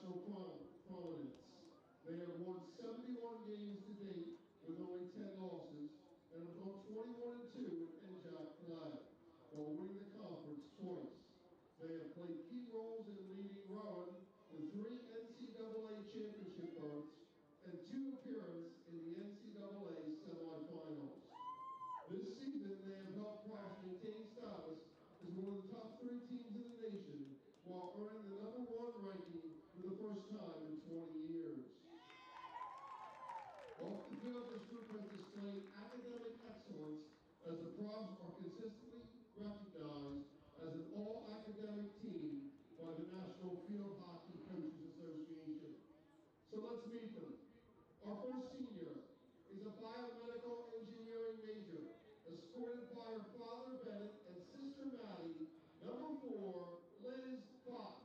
national prominence. They have won 71 games to date with only 10 losses and have gone 21-2 in NJAC play, while winning the conference twice. They have played key roles in leading Rowan to 3 NCAA championship berths and 2 appearances in the NCAA semifinals. This season, they have helped Price maintain status as one of the top 3 teams in the nation while earning the #1 ranking for the first time in 20 years. Off the field, this group has displayed academic excellence as the Profs are consistently recognized as an all-academic team by the National Field Hockey Coaches Association. So let's meet them. Our first senior is a biomedical engineering major, escorted by her father Bennett and sister Maddie, #4, Liz Fox.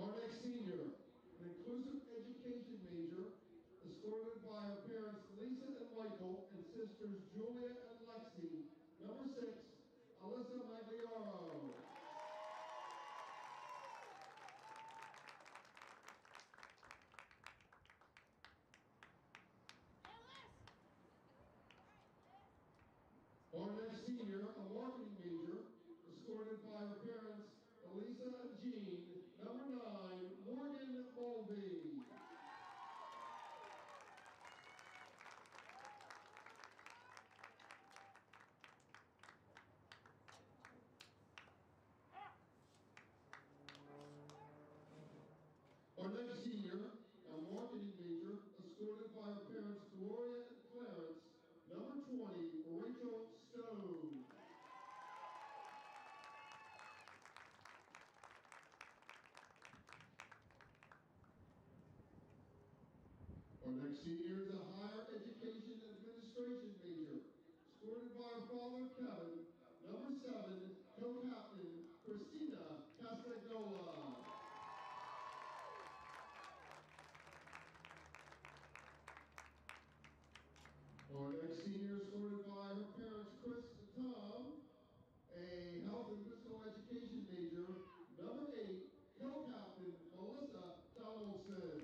Our next senior, an inclusive education major, escorted by her parents Lisa and Michael and sisters Julia and Lexi, #6, Alyssa Magliaro. Our next senior, a marketing major, escorted by her parents Elisa and Jean, #9, Morgan Mulvey. Our next senior, a marketing major, escorted by her parents Gloria and Clarence, #20, Rachel Stone. Our next senior is a higher education administration major, escorted by her father Kevin, #7, co-captain Christina Castagnola. Our next senior is escorted by her parents Chris and Tom, a health and physical education major, #8, co-captain Melissa Donaldson.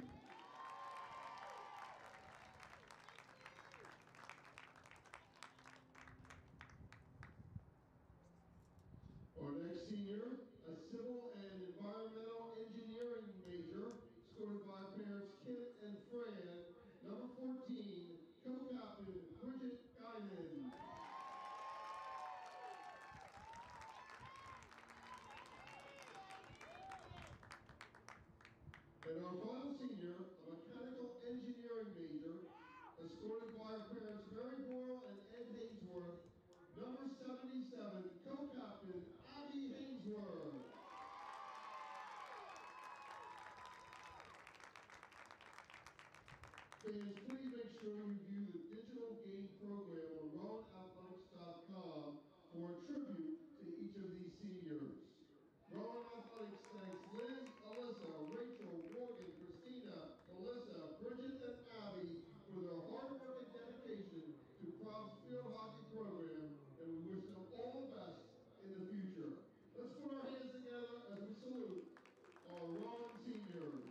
Our next senior, a civil and environmental engineering major, escorted by her parents Kit and Fran, #14, co-captain Bridget Guinan. And our final senior, a mechanical engineering major, escorted by her parents Mary Boyle and Ed Hainsworth, #77, co-captain Abby Hainsworth. Fans, please make sure you view the digital game program on RowanAthletics.com for a tribute to each of these seniors. Rowan Athletics thanks Liz, Alyssa, Rachel, Morgan, Christina, Melissa, Bridget, and Abby for their hard work and dedication to Prof's field hockey program, and we wish them all the best in the future. Let's put our hands together as we salute our Rowan seniors.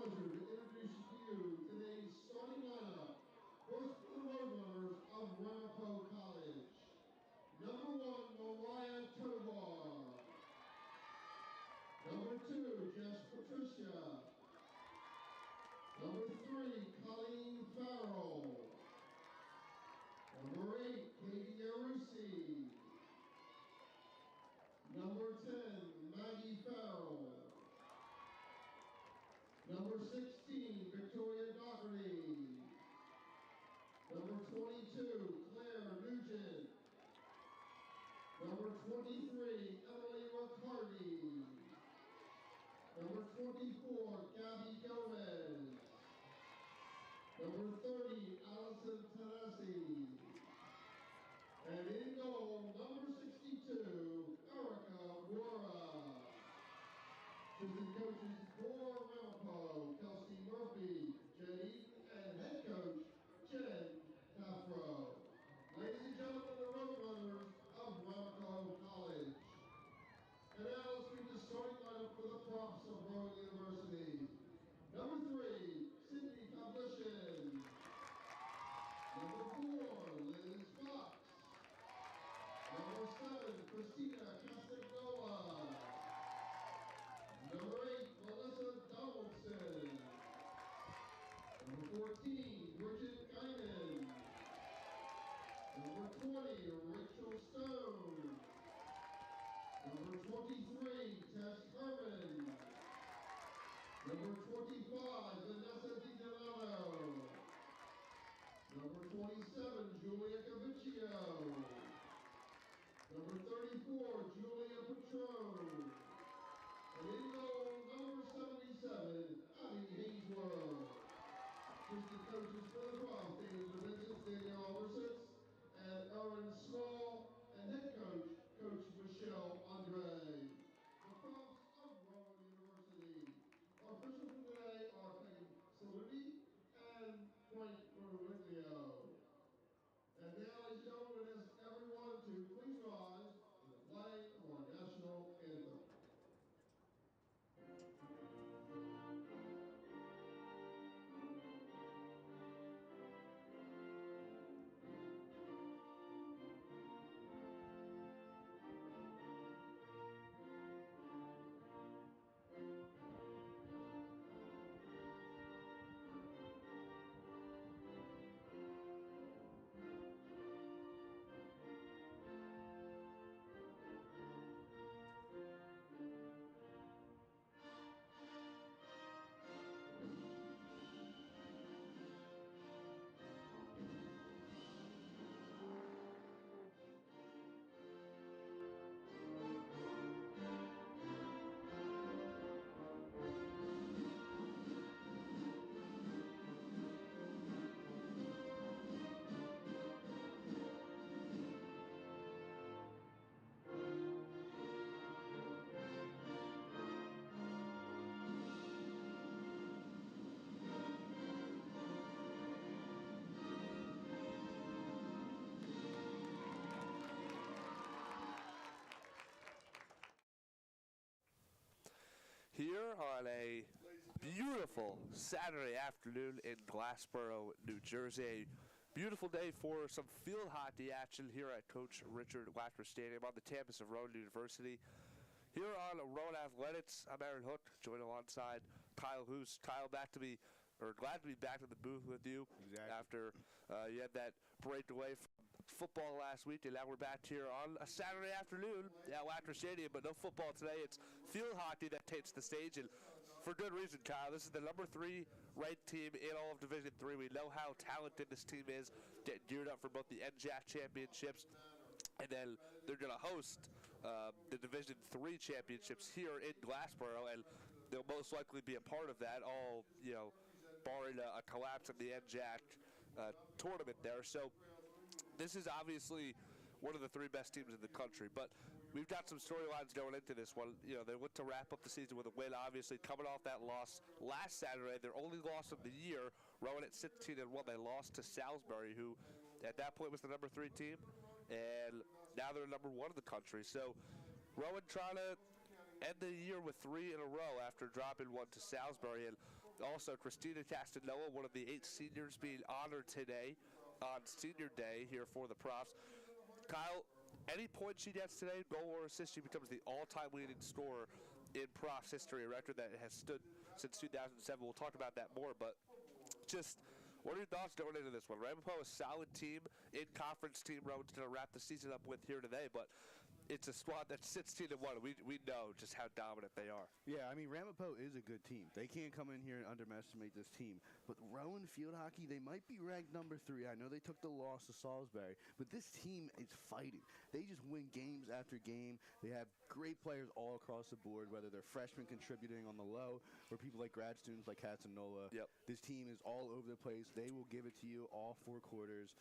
pleasure to introduce to you today's starting lineup. First for the Roadrunners of Ramapo College. Number 1, Mariah Tovar. Number 2, Jess Patricia. Number 3, Colleen Farrell. Number 8, Katie Arusi. Number 10, Maggie Farrell. Number 16, Victoria Doherty. Number 22, Claire Nugent. Number 23, Emily Riccardi. Number 24, Gabby Gomez. Number 30, Allison Tennessee. And in goal, number 62, Erica Wara. Assistant coaches for Ramapo, Kelsey Murphy, Jen Eaton, and head coach, Jen Caffro. Ladies and gentlemen, the Roadrunners of Ramapo College. And now let's meet the starting lineup for the props of Rowan University. Number 3, Sydney Pavlishin. Number 4, Liz Fox. Number 7, Christina Castagnola. Number 8, Melissa Donaldson. Number 14, Bridget Guinan. Number 20, Rachel Stone. Number 23, Tess Herman. Number 25, Vanessa DiDonato. Number 27, Julia Caviccio. Number 34, Julia Patron. And in goal, number 77, Abby Hainsworth. Assistant coaches for the Prof, Daniel Vincent, Daniel Aldersons, and Aaron Small, and head coach, Coach Michelle Andre. The Profs of Rowan University. Our officials for today are Peggy Saluti and Frank Berwiglio. And now, ladies and gentlemen, I ask everyone to please rise for the flag of our national anthem. Here on a beautiful Saturday afternoon in Glassboro, New Jersey. A beautiful day for some field hockey action here at Coach Richard Wachter Stadium on the campus of Rowan University. Here on Rowan Athletics, I'm Aaron Hook, joined alongside Kyle Hoos. Kyle, glad to be back in the booth with you. Exactly. After you had that breakaway from football last week, and now we're back here on a Saturday afternoon at Wachter Stadium, but no football today. It's field hockey that takes the stage, and for good reason, Kyle. This is the number 3 ranked team in all of Division III. We know how talented this team is, getting geared up for both the NJAC championships, and then they're going to host the Division III championships here in Glassboro, and they'll most likely be a part of that, all, barring a collapse of the NJAC tournament there. So this is obviously one of the 3 best teams in the country, but we've got some storylines going into this one. They look to wrap up the season with a win, obviously, coming off that loss last Saturday, their only loss of the year. Rowan at 16-1, they lost to Salisbury, who at that point was the number 3 team, and now they're number 1 in the country. So Rowan trying to end the year with 3 in a row after dropping one to Salisbury, and Also, Christina Castanoa, one of the 8 seniors being honored today on Senior Day here for the Profs. Kyle, any points she gets today, goal or assist, she becomes the all-time leading scorer in Profs history, a record that has stood since 2007. We'll talk about that more, but just what are your thoughts going into this one? Ramapo, a solid team, in-conference team Rowan's going to wrap the season up with here today, but it's a squad that's 16-1. We know just how dominant they are. Yeah, I mean, Ramapo is a good team. They can't come in here and underestimate this team. But Rowan field hockey, they might be ranked number 3. I know they took the loss to Salisbury, but this team is fighting. They just win games after game. They have great players all across the board, whether they're freshmen contributing on the low or people like grad students like Catsanola. Yep. This team is all over the place. They will give it to you all 4 quarters.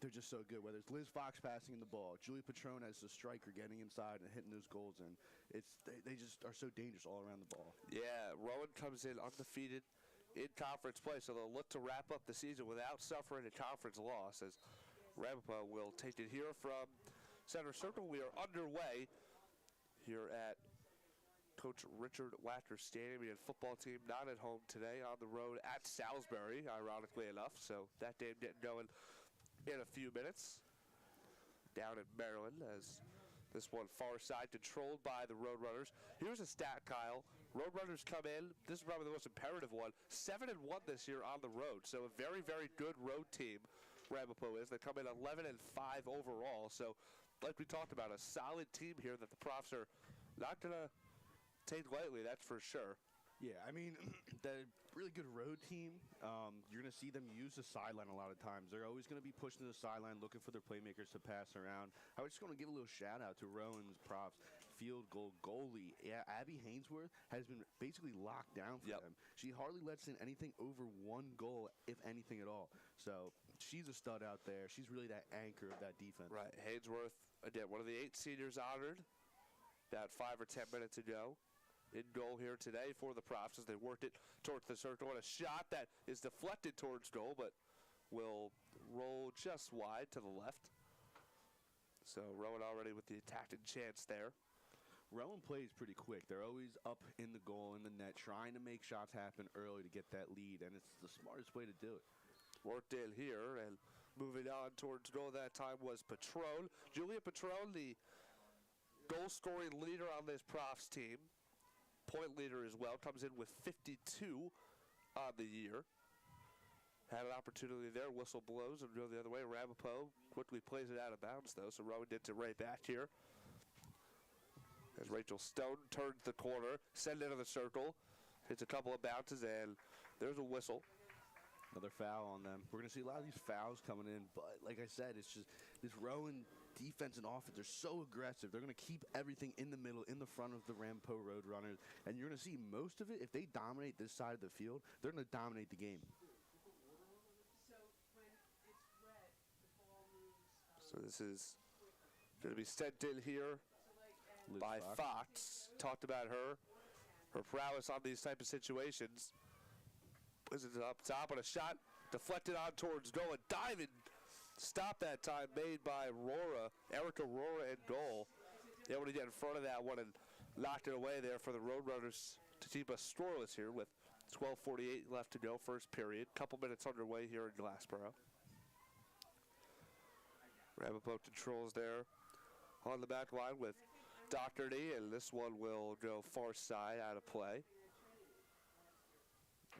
They're just so good, whether it's Liz Fox passing the ball, Julia Patron as the striker getting inside and hitting those goals in. They just are so dangerous all around the ball. Yeah, Rowan comes in undefeated in conference play, so they'll look to wrap up the season without suffering a conference loss, as Ramapo will take it here from center circle. We are underway here at Coach Richard Watter's Stadium. The football team not at home today, on the road at Salisbury, ironically enough, so that game getting going in a few minutes down in Maryland, as this one far side controlled by the Roadrunners. Here's a stat, Kyle. Roadrunners come in, this is probably the most imperative one, 7-1 this year on the road, so a very, very good road team Ramapo is. They come in 11-5 overall, so like we talked about, a solid team here that the Profs are not going to take lightly, that's for sure. Yeah, I mean, they're a really good road team. You're going to see them use the sideline a lot of times. They're always going to be pushing to the sideline, looking for their playmakers to pass around. I was just going to give a little shout-out to Rowan's Profs field goal goalie. Yeah, Abby Hainsworth has been basically locked down for them. She hardly lets in anything over 1 goal, if anything at all. So she's a stud out there. She's really that anchor of that defense. Right, Hainsworth, again, one of the 8 seniors honored about 5 or 10 minutes ago. In goal here today for the Profs as they worked it towards the circle. And a shot that is deflected towards goal, but will roll just wide to the left. So Rowan already with the attacking chance there. Rowan plays pretty quick. They're always up in the goal, in the net, trying to make shots happen early to get that lead, and it's the smartest way to do it. Worked in here, and moving on towards goal that time was Patron. Julia Patron, the goal-scoring leader on this Profs team. Point leader as well, comes in with 52 on the year. Had an opportunity there, whistle blows and go the other way. Ramapo quickly plays it out of bounds though, so Rowan gets it right back here. As Rachel Stone turns the corner, send into the circle, hits a couple of bounces, and there's a whistle. Another foul on them. We're going to see a lot of these fouls coming in, but like I said, it's just this Rowan defense and offense are so aggressive. They're going to keep everything in the middle, in the front of the Ramapo Roadrunners, and you're going to see most of it, if they dominate this side of the field, they're going to dominate the game. So this is going to be sent in here Liz by Fox. Talked about her prowess on these type of situations. Is it up top on a shot, deflected on towards goal, a diving stop that time made by Erica Rohrer in goal. Able to get in front of that one and locked it away there for the Roadrunners to keep us scoreless here with 12:48 left to go, first period. Couple minutes underway here in Glassboro. Ramapo controls there on the back line with Doherty, and this one will go far side out of play.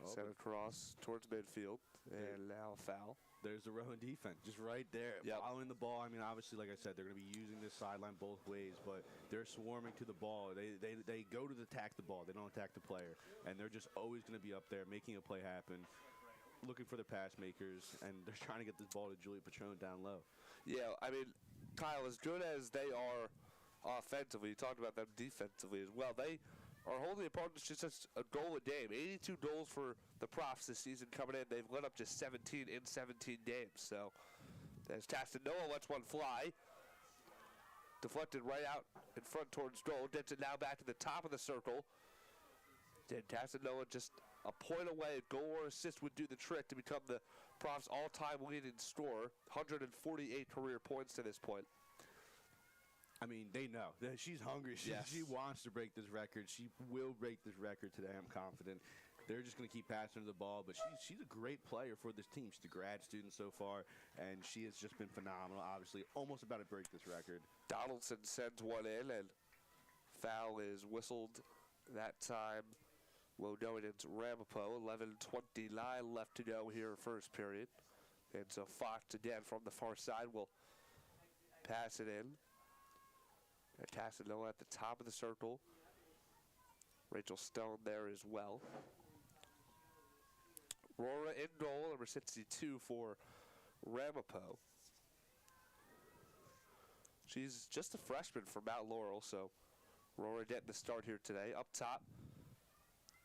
Sent across towards midfield, and now a foul. There's the Rowan defense, just right there, following the ball. I mean, obviously, like I said, they're going to be using this sideline both ways, but they're swarming to the ball. They go to attack the ball. They don't attack the player, and they're just always going to be up there making a play happen, looking for the pass makers, and they're trying to get this ball to Julia Patron down low. Yeah, I mean, Kyle, as good as they are offensively, you talked about them defensively as well. They are holding opponents just a goal a game. 82 goals for the Profs this season coming in. They've let up just 17 in 17 games. So as Castanoa lets one fly, deflected right out in front towards goal, gets it now back to the top of the circle. Then Castanoa just a point away. Goal or assist would do the trick to become the Profs' all-time leading scorer. 148 career points to this point. I mean, they know. She's hungry. She wants to break this record. She will break this record today, I'm confident. they're just going to keep passing her the ball. But she's a great player for this team. She's a grad student so far, and she has just been phenomenal. Obviously, almost about to break this record. Donaldson sends one in, and foul is whistled that time. Well, no, it's Ramapo. 11:29 left to go here, first period. And so Fox again from the far side will pass it in. And Tassino at the top of the circle. Rachel Stone there as well. Rora in goal, number 62 for Ramapo. She's just a freshman from Mount Laurel, so Rora getting the start here today. Up top,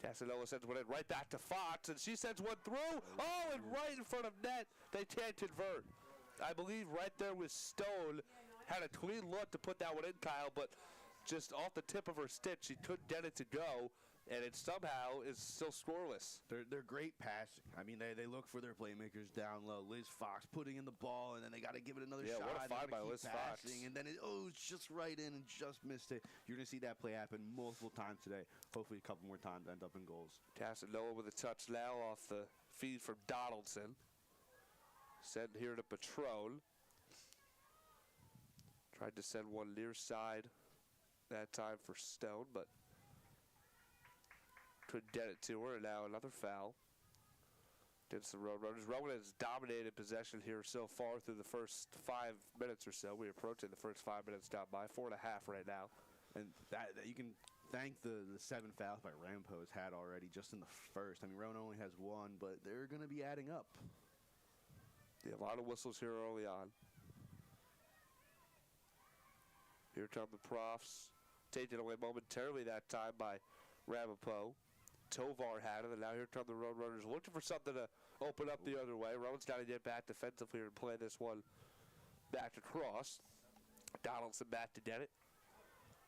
Tassino sends one in right back to Fox, and she sends one through. Oh, and right in front of net, they can't convert. I believe right there was Stone. Had a clean look to put that one in, Kyle, but just off the tip of her stick, she couldn't get it to go, and it somehow is still scoreless. They're great passing. I mean, they look for their playmakers down low. Liz Fox putting in the ball, and then they got to give it another shot. Yeah, what a find by Liz Fox. And then it's just right in and just missed it. You're going to see that play happen multiple times today. Hopefully a couple more times end up in goals. Tassinoa with a touch now off the feed from Donaldson. Sent here to Patron. Tried to send one near side that time for Stone, but couldn't get it to her. And now another foul against the Roadrunners. Rowan has dominated possession here so far through the first 5 minutes or so. We're approaching the first 5 minutes down by 4.5 right now. And that you can thank the 7 fouls by Ramapo has had already just in the first. I mean, Rowan only has 1, but they're going to be adding up. Yeah, a lot of whistles here early on. Here come the Profs, taken away momentarily that time by Ramapo. Tovar had it, and now here come the Roadrunners looking for something to open up the other way. Rowan's got to get back defensively and play this one back across. Donaldson back to get it.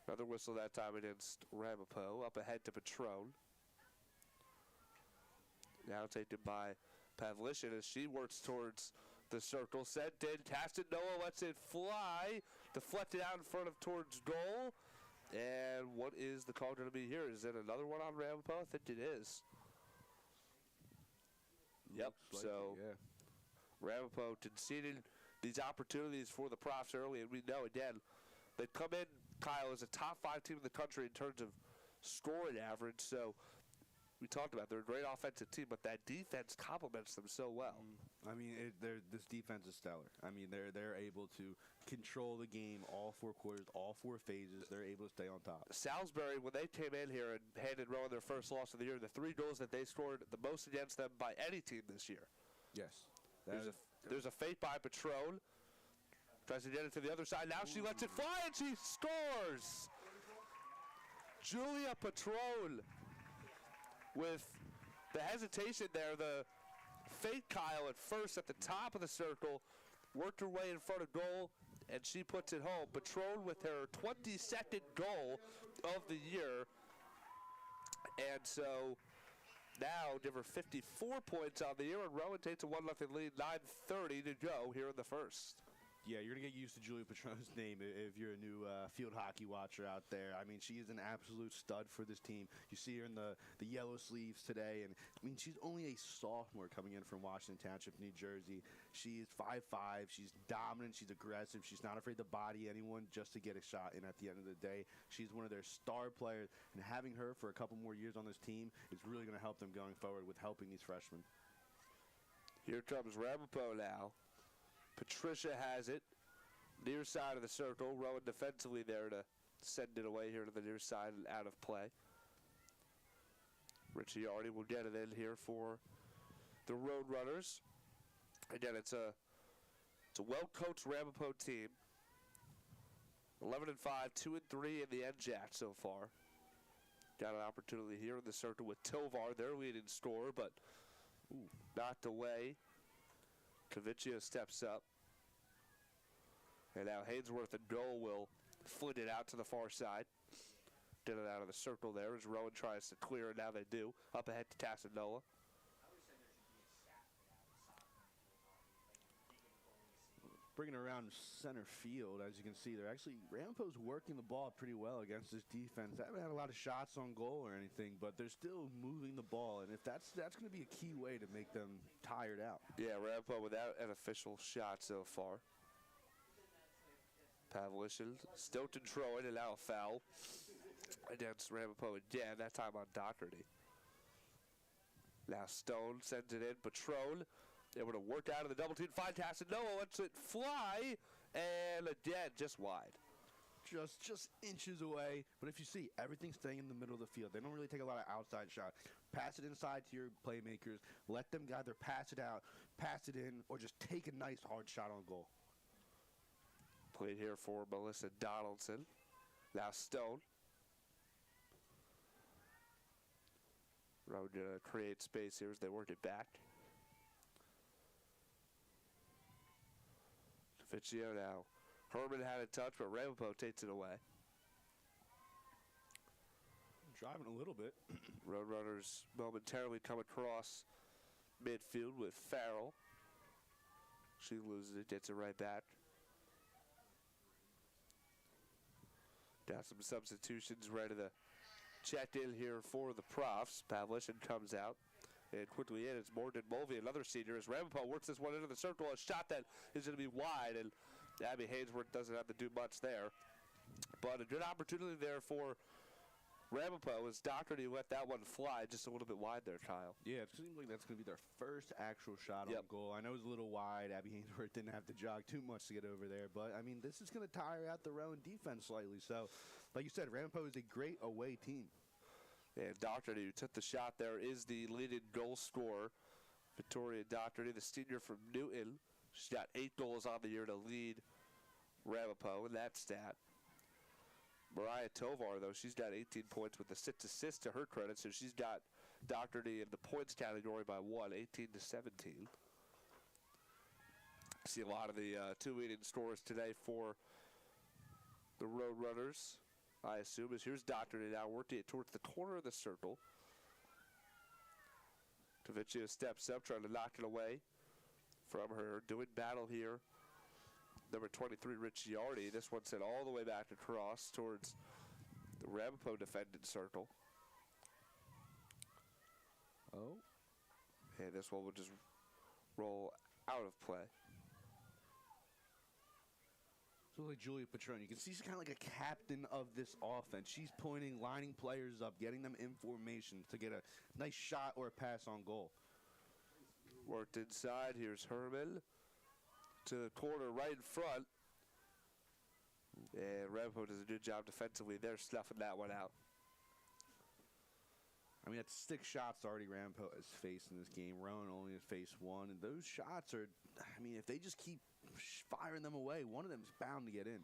Another whistle that time against Ramapo. Up ahead to Patron. Now taken by Pavlishin as she works towards the circle. Sent in. Castanova lets it fly. Deflected out in front of towards goal. And what is the call going to be here? Is it another one on Ramapo? I think it is. Yep. Like so Ramapo conceded these opportunities for the Profs early, and we know again they come in, Kyle, as a top 5 team in the country in terms of scoring average. So we talked about they're a great offensive team, but that defense complements them so well. I mean, this defense is stellar. I mean, they're able to control the game all 4 quarters, all 4 phases. They're able to stay on top. Salisbury, when they came in here and handed Rowan their first loss of the year, the 3 goals that they scored the most against them by any team this year. Yes. There's a fake by Patron. Tries to get it to the other side. Now she lets it fly, and she scores! Julia Patron with the hesitation there, the fake Kyle at first at the top of the circle, worked her way in front of goal, and she puts it home. Patron with her 22nd goal of the year. And so now give her 54 points on the year, and Rowan takes a 1-0 lead, 9:30 to go here in the first. Yeah, you're going to get used to Julia Patron's name if you're a new field hockey watcher out there. I mean, she is an absolute stud for this team. You see her in the yellow sleeves today. And, I mean, she's only a sophomore coming in from Washington Township, New Jersey. She is 5'5". She's dominant. She's aggressive. She's not afraid to body anyone just to get a shot in at the end of the day. She's one of their star players. And having her for a couple more years on this team is really going to help them going forward with helping these freshmen. Here comes Ramapo now. Patricia has it, near side of the circle. Rowan defensively there to send it away here to the near side and out of play. Richie Artie will get it in here for the Roadrunners. Again, it's a well-coached Ramapo team. 11-5, 2-3 in the NJAC so far. Got an opportunity here in the circle with Tovar, their leading scorer, but knocked away. Kavicchia steps up. And now Hainsworth and goal will flit it out to the far side. Get it out of the circle there as Rowan tries to clear it. Now they do. Up ahead to Tassinoa. bringing around center field. As you can see, Ramapo's working the ball pretty well against this defense. They haven't had a lot of shots on goal or anything, but they're still moving the ball, and if that's going to be a key way to make them tired out. Yeah, Ramapo without an official shot so far. Pavlichin still controlling and now a foul against Ramapo again, that time on Doherty. Now Stone sends it in. Patron able to work out of the double team. Fine pass, and Noah lets it fly, and again, just wide. Just inches away. But if you see, everything's staying in the middle of the field. They don't really take a lot of outside shots. Pass it inside to your playmakers. Let them either pass it out, pass it in, or just take a nice hard shot on goal. Played here for Melissa Donaldson. Now Stone. Rowan going to create space here as they work it back. Fitchio now. Herman had a touch, but Ramapo takes it away. Driving a little bit. Roadrunners momentarily come across midfield with Farrell. She loses it, gets it right back. Got some substitutions ready to check in here for the Profs. Pavlichin comes out. And quickly in, it's Morgan Mulvey, another senior, as Ramapo works this one into the circle. A shot that is going to be wide, and Abby Hainsworth doesn't have to do much there. But a good opportunity there for Ramapo as Doherty let that one fly just a little bit wide there, Kyle. Yeah, it seems like that's going to be their first actual shot on goal. I know it was a little wide. Abby Hainsworth didn't have to jog too much to get over there. But, I mean, this is going to tire out the Rowan defense slightly. So, like you said, Ramapo is a great away team. And Doherty, who took the shot there, is the leading goal scorer. Victoria Doherty, the senior from Newton. She's got 8 goals on the year to lead Ramapo in that stat. Mariah Tovar, though, she's got 18 points with the 6 assists to her credit, so she's got Doherty in the points category by 1, 18 to 17. See a lot of the 2 leading scorers today for the Roadrunners. I assume is here's Doherty now working it towards the corner of the circle. Tavicchio steps up, trying to knock it away from her. Doing battle here. Number 23, Ricciardi. This one sent all the way back across towards the Ramapo defended circle. Oh. And this one will just roll out of play. So like Julia Patron, you can see she's kind of like a captain of this offense. She's pointing, lining players up, getting them in formation to get a nice shot or a pass on goal. Worked inside. Here's Herman to the corner right in front. And Ramapo does a good job defensively. They're snuffing that one out. I mean, that's 6 shots already Ramapo has faced in this game. Rowan only has faced 1. And those shots are, I mean, if they just keep firing them away, one of them is bound to get in.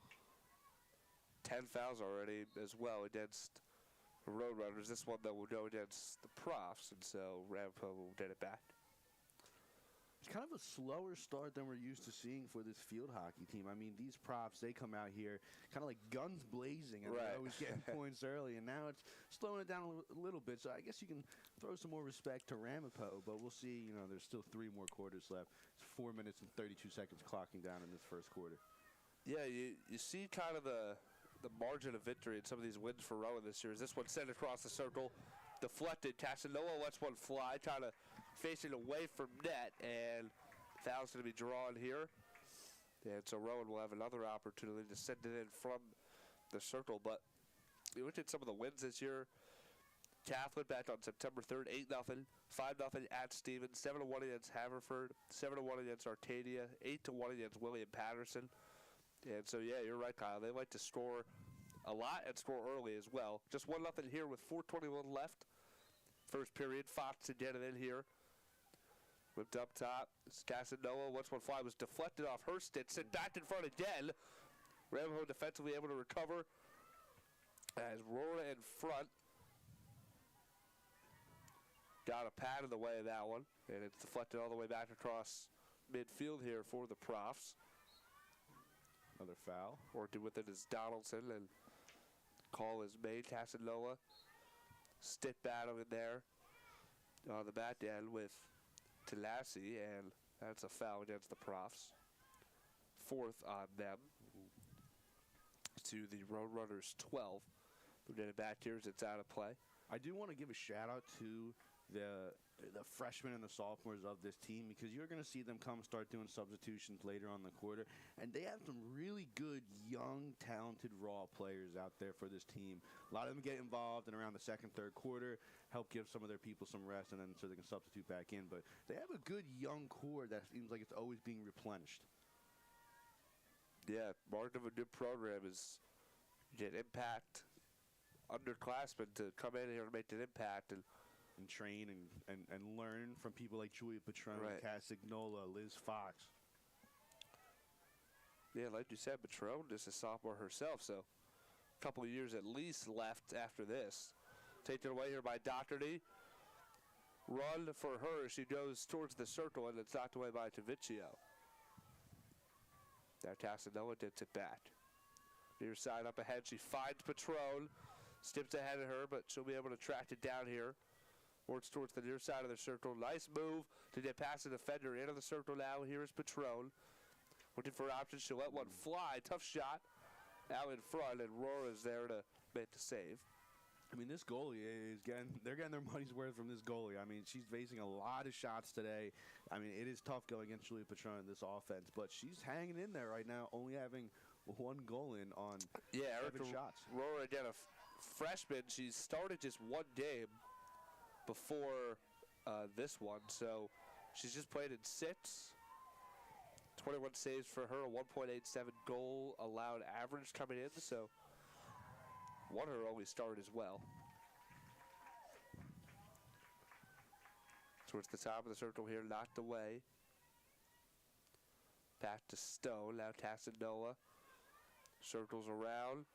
10 fouls already as well against the Roadrunners. This one, though, will go against the Profs, and so Ramapo will get it back. It's kind of a slower start than we're used to seeing for this field hockey team. I mean, these Profs, they come out here kind of like guns blazing, and they're always getting points early, and now it's slowing it down a little bit. So I guess you can throw some more respect to Ramapo, but we'll see. You know, there's still 3 more quarters left. It's 4 minutes and 32 seconds clocking down in this first quarter. Yeah, you see kind of the margin of victory in some of these wins for Rowan this year. As this one sent across the circle, deflected. Casanova lets one fly, kind of facing away from net, and foul's going to be drawn here. And so Rowan will have another opportunity to send it in from the circle. But we looked at some of the wins this year. Catholic back on September 3rd, 8-0, 5-0 at Stevens, 7-1 against Haverford, 7-1 against Arcadia, 8-1 against William Patterson. And so, yeah, you're right, Kyle. They like to score a lot and score early as well. Just 1-0 here with 4:21 left. First period, Fox to get it in here. Whipped up top. Casanova, once one fly was deflected off her stick, sent back in front again. Ramapo defensively able to recover as Rowan in front. Got a pad in the way of that one, and it's deflected all the way back across midfield here for the Profs. Another foul. Working with it is Donaldson, and call is made. Casanova, stick battle in there on the back end with Talassi, and that's a foul against the Profs. 4th on them to the Roadrunners 12. We're getting back here as it's out of play. I do want to give a shout out to the freshmen and the sophomores of this team, because you're going to see them come start doing substitutions later on in the quarter, and they have some really good young talented raw players out there for this team. A lot of them get involved in around the second, third quarter, help give some of their people some rest, and then so they can substitute back in. But they have a good young core that seems like it's always being replenished. Yeah, mark of a good program is get impact underclassmen to come in here and make an impact and train and learn from people like Julia Patron, right. Cass Ignola, Liz Fox. Yeah, like you said, Patron is a sophomore herself, so a couple of years at least left after this. Taken away here by Doherty. Run for her. She goes towards the circle, and it's knocked away by Taviccio. Now Casanova gets it back. Near side up ahead. She finds Patron. Steps ahead of her, but she'll be able to track it down here. Works towards the near side of the circle. Nice move to get past the defender into the circle now. Here is Patron. Looking for options. She'll let one fly. Tough shot out in front, and Roar is there to make the save. I mean, this goalie is they're getting their money's worth from this goalie. I mean, she's facing a lot of shots today. I mean, it is tough going against Julia Patron in this offense, but she's hanging in there right now, only having one goal in on 7 shots. Roar, again, a freshman. She started just one game before this one, so she's just played in 6. 21 saves for her, a 1.87 goal allowed average coming in, so won her only start as well. Towards the top of the circle here, knocked away. Back to Stone, now Tassinoa. Circles around.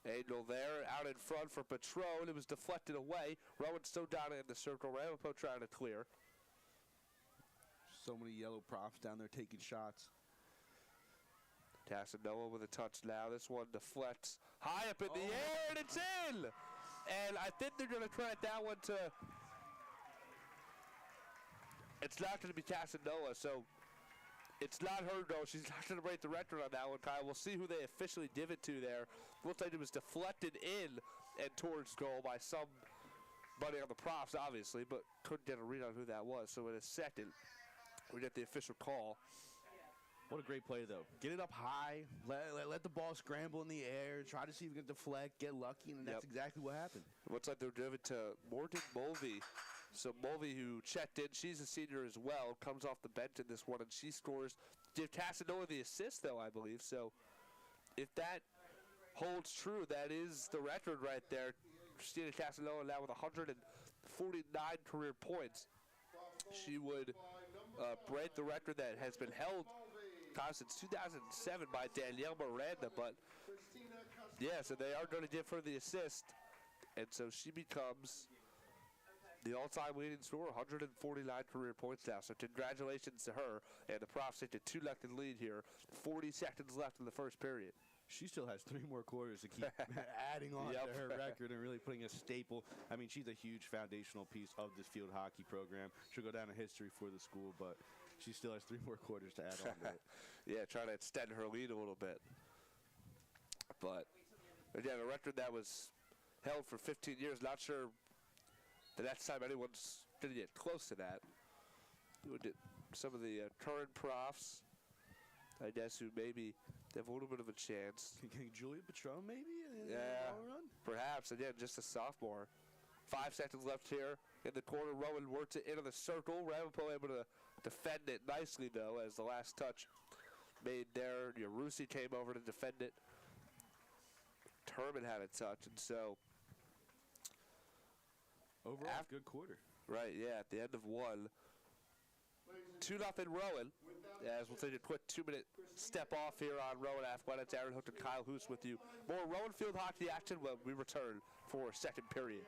Angle there, out in front for Patron. It was deflected away. Rowan still down in the circle. Ramapo trying to clear. So many yellow props down there taking shots. Tassinoa with a touch now. This one deflects high up in the air, and it's in! And I think they're going to credit that one to... It's not going to be Tassinoa, so... It's not her goal. She's not going to break the record on that one, Kyle. We'll see who they officially give it to there. Looks like it was deflected in and towards goal by somebody on the props, obviously, but couldn't get a read on who that was. So in a second, we get the official call. What a great play, though. Get it up high, let the ball scramble in the air, try to see if you can deflect, get lucky, and that's exactly what happened. Looks like they're giving it to Morgan Mulvey. So Mulvey, who checked in, she's a senior as well, comes off the bench in this one, and she scores. Give Casanova the assist, though, I believe. So if that holds true, that is the record right there. Christina Casanova now with 149 career points. She would break the record that has been held since 2007 by Danielle Miranda. But, yeah, so they are going to give her the assist, and so she becomes the all-time leading scorer, 149 career points now. So congratulations to her. And the Profs take a 2-0 lead here. 40 seconds left in the first period. She still has 3 more quarters to keep adding on to her record and really putting a staple. I mean, she's a huge foundational piece of this field hockey program. She'll go down in history for the school, but she still has 3 more quarters to add on to it. Yeah, trying to extend her lead a little bit. But, again, a record that was held for 15 years. Not sure the next time anyone's going to get close to that. Some of the current profs, I guess, who maybe have a little bit of a chance. Julia Patron, maybe? Yeah, perhaps. Again, just a sophomore. 5 seconds left here in the corner. Rowan works it into the circle. Ramapo able to defend it nicely, though, as the last touch made there. Yarusi came over to defend it. Turman had a touch, and so... Overall, good quarter. Right, yeah, at the end of one. 2-0 Rowan. As we'll take a quick 2-minute step off here on Rowan Athletics. Aaron Hook and Kyle Hoos with you. More Rowan field hockey action when we return for second period.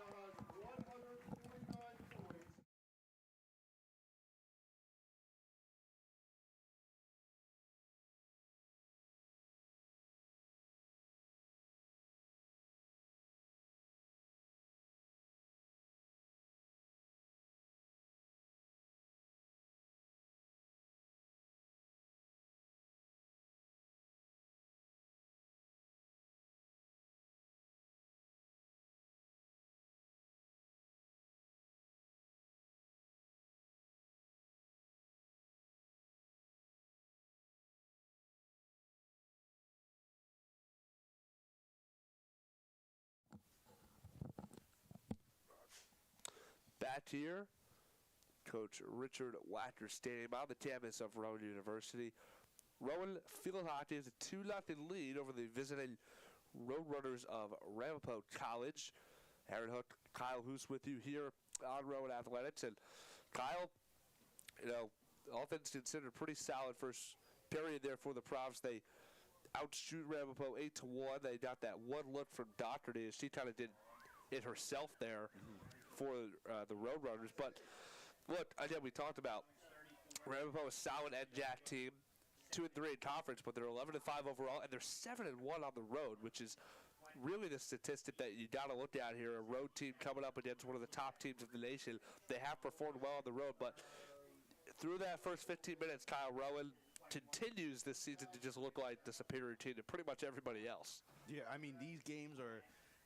bat here. Coach Richard Wachter Stadium on the campus of Rowan University. Rowan field hockey is a 2-0 lead over the visiting Roadrunners of Ramapo College. Aaron Hook, Kyle Hoos with you here on Rowan Athletics. And Kyle, all things considered, pretty solid first period there for the Profs. They outshoot Ramapo 8-1. They got that one look from Doherty as she kind of did it herself there for the Roadrunners. But look, again, we talked about Ramapo, a solid NJAC team, 2-3 in conference, but they're 11-5 overall, and they're 7-1 on the road, which is really the statistic that you got to look at here. A road team coming up against one of the top teams of the nation. They have performed well on the road, but through that first 15 minutes, Kyle, Rowan continues this season to just look like the superior team to pretty much everybody else. Yeah, I mean, these games are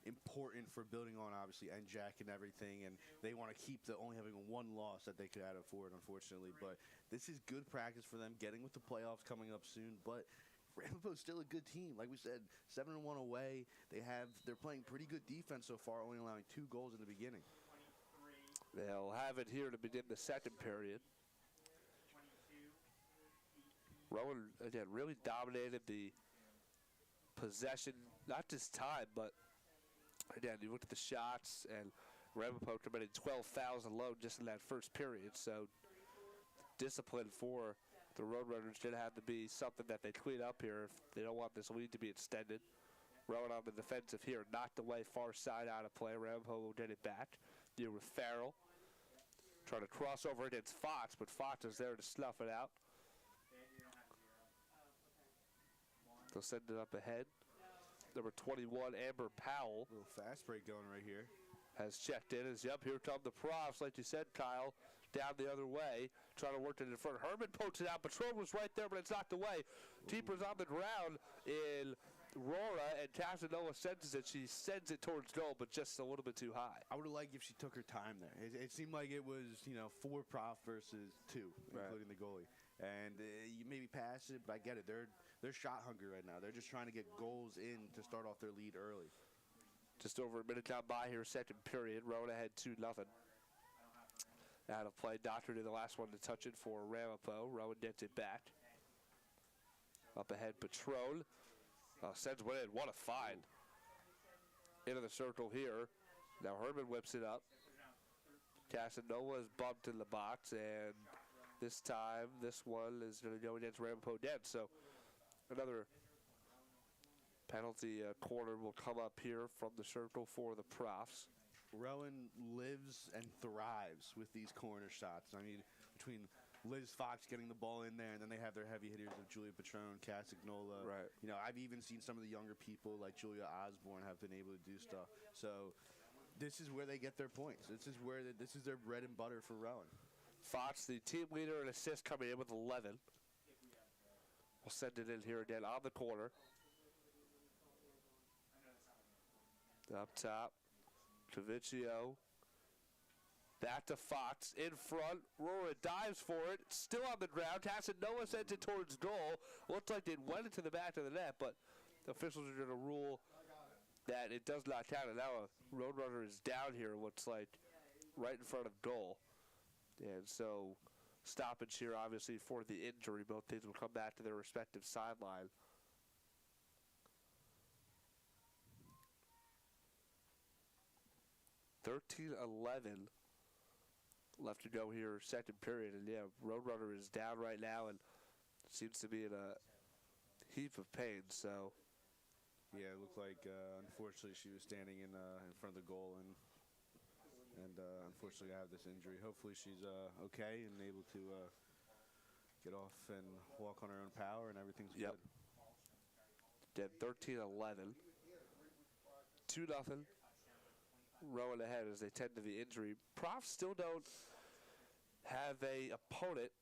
important for building on, obviously, NJAC and everything, and they want to keep only having one loss that they could add up for it, unfortunately. But this is good practice for them, getting with the playoffs coming up soon. But Ramapo's still a good team. Like we said, 7-1 away. They're playing pretty good defense so far, only allowing 2 goals in the beginning. They'll have it here to begin the second period. Rowan, again, really dominated the possession, not just time, but, again, you look at the shots, and Ramapo committed 12 fouls alone just in that first period. So discipline for the Roadrunners did have to be something that they clean up here if they don't want this lead to be extended. Rowan on the defensive here, knocked away far side out of play. Ramapo will get it back. Here with Farrell. Trying to cross over against Fox, but Fox is there to snuff it out. They'll send it up ahead. Number 21, Amber Powell. Little fast break going right here. Has checked in. Here come the Profs, like you said, Kyle, down the other way, trying to work it in front. Herman pokes it out. Patrol was right there, but it's knocked away. Keeper's on the ground in Aurora, and Casanova senses it. She sends it towards goal, but just a little bit too high. I would have liked if she took her time there. It seemed like it was, 4 Prof versus 2, including the goalie. And you maybe pass it, but I get it. They're shot hungry right now. They're just trying to get goals in to start off their lead early. Just over a minute down by here, second period. Rowan ahead 2-0. Out of play. Doherty, the last one to touch it for Ramapo. Rowan gets it back. Up ahead, Patron. Sends one in. What a find. Into the circle here. Now Herman whips it up. Casanova is bumped in the box, and this time, this one is going to go against Ramapo dead. So another penalty corner will come up here from the circle for the Profs. Rowan lives and thrives with these corner shots. I mean, between Liz Fox getting the ball in there, and then they have their heavy hitters of Julia Patron, Casagnola. Right. I've even seen some of the younger people like Julia Osborne have been able to do stuff. So this is where they get their points. This is their bread and butter for Rowan. Fox, the team leader in assists, coming in with 11. We'll send it in here again on the corner. Up top, Caviccio. Back to Fox in front. Rowan dives for it. Still on the ground. Casanova sends it towards goal. Looks like it went into the back of the net, but the officials are going to rule that it does not count. And now a Roadrunner is down here, looks like, right in front of goal. And so stoppage here, obviously, for the injury. Both teams will come back to their respective sideline. $13-11 left to go here, second period. And, yeah, Roadrunner is down right now and seems to be in a heap of pain. So, yeah, it looked like, unfortunately, she was standing in front of the goal and unfortunately I have this injury. Hopefully she's okay and able to get off and walk on her own power and everything's good. Dead 13-11. 2-0. Rowan ahead as they tend to the injury. Profs still don't have a opponent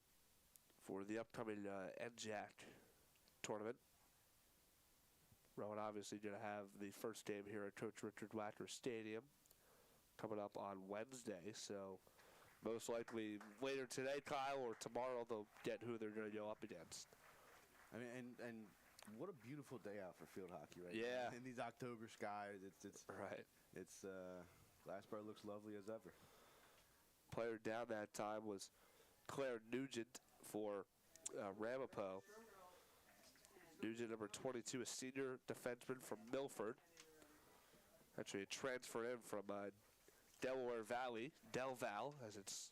for the upcoming NJAC tournament. Rowan obviously going to have the first game here at Coach Richard Wachter Stadium coming up on Wednesday. So most likely later today, Kyle, or tomorrow they'll get who they're going to go up against. I mean, and what a beautiful day out for field hockey right now. In these October skies. It's right. Glassbar looks lovely as ever. Player down that time was Claire Nugent for Ramapo. Nugent, number 22, a senior defenseman from Milford. Actually, a transfer in from Delaware Valley, Del Val, as it's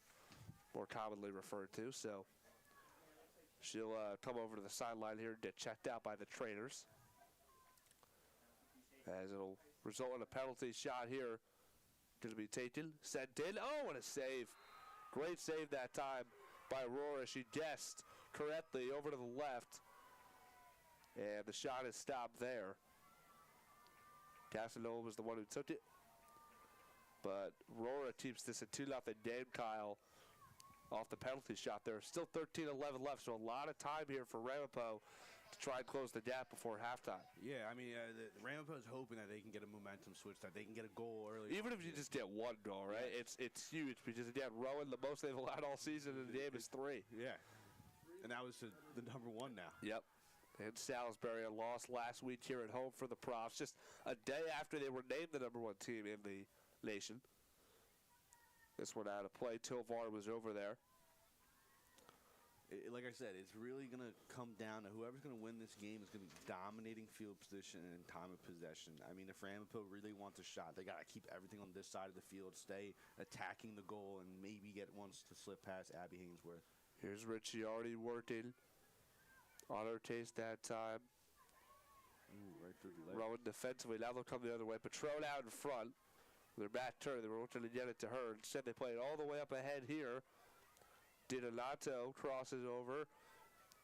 more commonly referred to. So she'll come over to the sideline here and get checked out by the trainers, as it'll result in a penalty shot here. Going to be taken, sent in. Oh, what a save. Great save that time by Aurora. She guessed correctly over to the left, and the shot is stopped there. Casanova was the one who took it, but Aurora keeps this a 2-0 game, Kyle, off the penalty shot. There's still 13-11 left, so a lot of time here for Ramapo to try and close the gap before halftime. Yeah, I mean, the Ramapo's hoping that they can get a momentum switch, that they can get a goal early. Even if you just get one goal, right? Yes. It's huge because, again, Rowan, the most they've allowed all season in the game is 3. Yeah, and that was the number 1 now. Yep. And Salisbury lost last week here at home for the Profs, just a day after they were named the number 1 team in the nation. This one out of play. Tovar was over there. Like I said, it's really going to come down to whoever's going to win this game is going to be dominating field position and time of possession. I mean, if Ramapo really wants a shot, they got to keep everything on this side of the field, stay attacking the goal, and maybe get one to slip past Abby Hainsworth. Here's Ricciardi working on her taste that time. Ooh, right through the leg. Rowan defensively. Now they'll come the other way. Patron out in front. With their back turned, they were looking to get it to her. Instead, they played all the way up ahead here. Donato crosses over,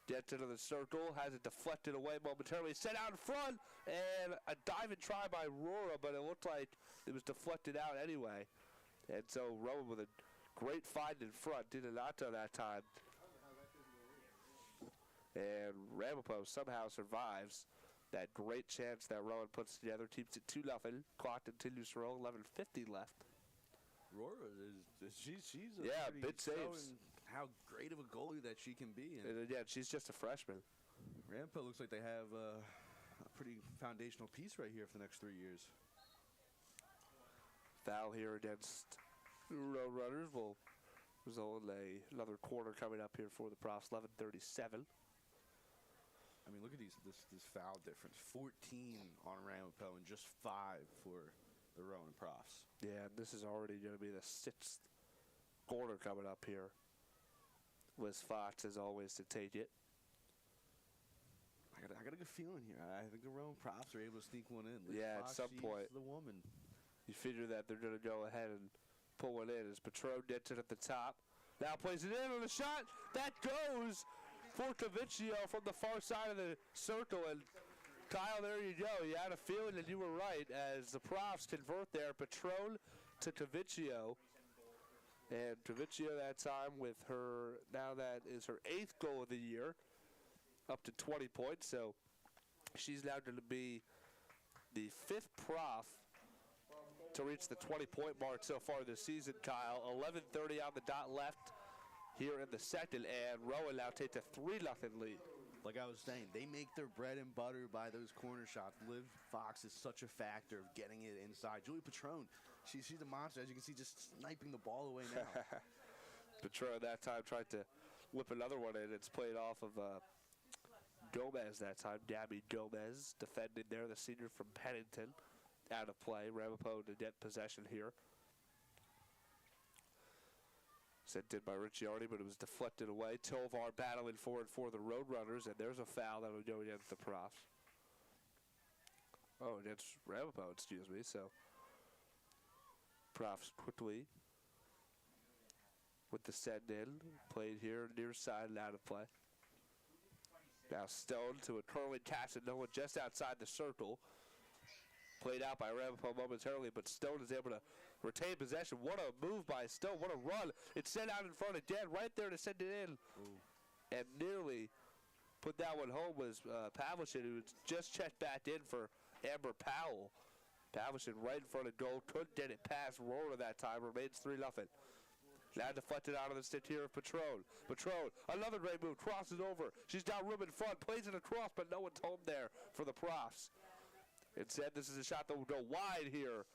gets into the circle, has it deflected away momentarily, set out in front, and a diving try by Aurora, but it looked like it was deflected out anyway. And so Rowan with a great find in front, Donato that time. And Ramapo somehow survives that great chance that Rowan puts together, keeps it 2-0. Clock continues to roll, 11:50 left. Aurora she's big saves. How great of a goalie that she can be. And again, she's just a freshman. Ramapo looks like they have a pretty foundational piece right here for the next 3 years. Foul here against Roadrunners will result in another quarter coming up here for the Profs, 11:37. I mean, look at this foul difference. 14 on Ramapo and just 5 for the Rowan Profs. Yeah, this is already going to be the 6th quarter coming up here. Liz Fox, as always, to take it. I got a good feeling here. I think the Rowan Profs are able to sneak one in. Liz Fox, at some point. The woman. You figure that they're going to go ahead and pull one in as Patron gets it at the top. Now plays it in on the shot. That goes for Caviccio from the far side of the circle. And Kyle, there you go. You had a feeling that you were right as the Profs convert there. Patron to Caviccio. And Caviccio that time with her, now that is her 8th goal of the year, up to 20 points. So she's now going to be the 5th Prof to reach the 20-point mark so far this season, Kyle. 11:30 on the dot left here in the second, and Rowan now takes a 3-0 lead. Like I was saying, they make their bread and butter by those corner shots. Liv Fox is such a factor of getting it inside. Julie Patron, she's a monster. As you can see, just sniping the ball away now. Patron that time tried to whip another one in. It's played off of Gomez that time. Gabby Gomez defending there, the senior from Pennington. Out of play. Ramapo to get possession here. Sent in by Ricciardi, but it was deflected away. Tovar battling for it for the Roadrunners, and there's a foul that will go against the Profs. Oh, against Ramapo, excuse me. So, Profs quickly with the send in. Played here near side and out of play. Now Stone to a curling Casanova just outside the circle. Played out by Ramapo momentarily, but Stone is able to retain possession. What a move by Stone. What a run. It's sent out in front again, right there to send it in. Ooh. And nearly put that one home was Pavlichin, who just checked back in for Amber Powell. Pavlichin right in front of goal. Couldn't get it past Aurora that time. Remains 3-0. Now deflected out of the stick here of Patron. Patron, another great move. Crosses over. She's got room in front. Plays it across, but no one's home there for the Profs. Instead, this is a shot that will go wide here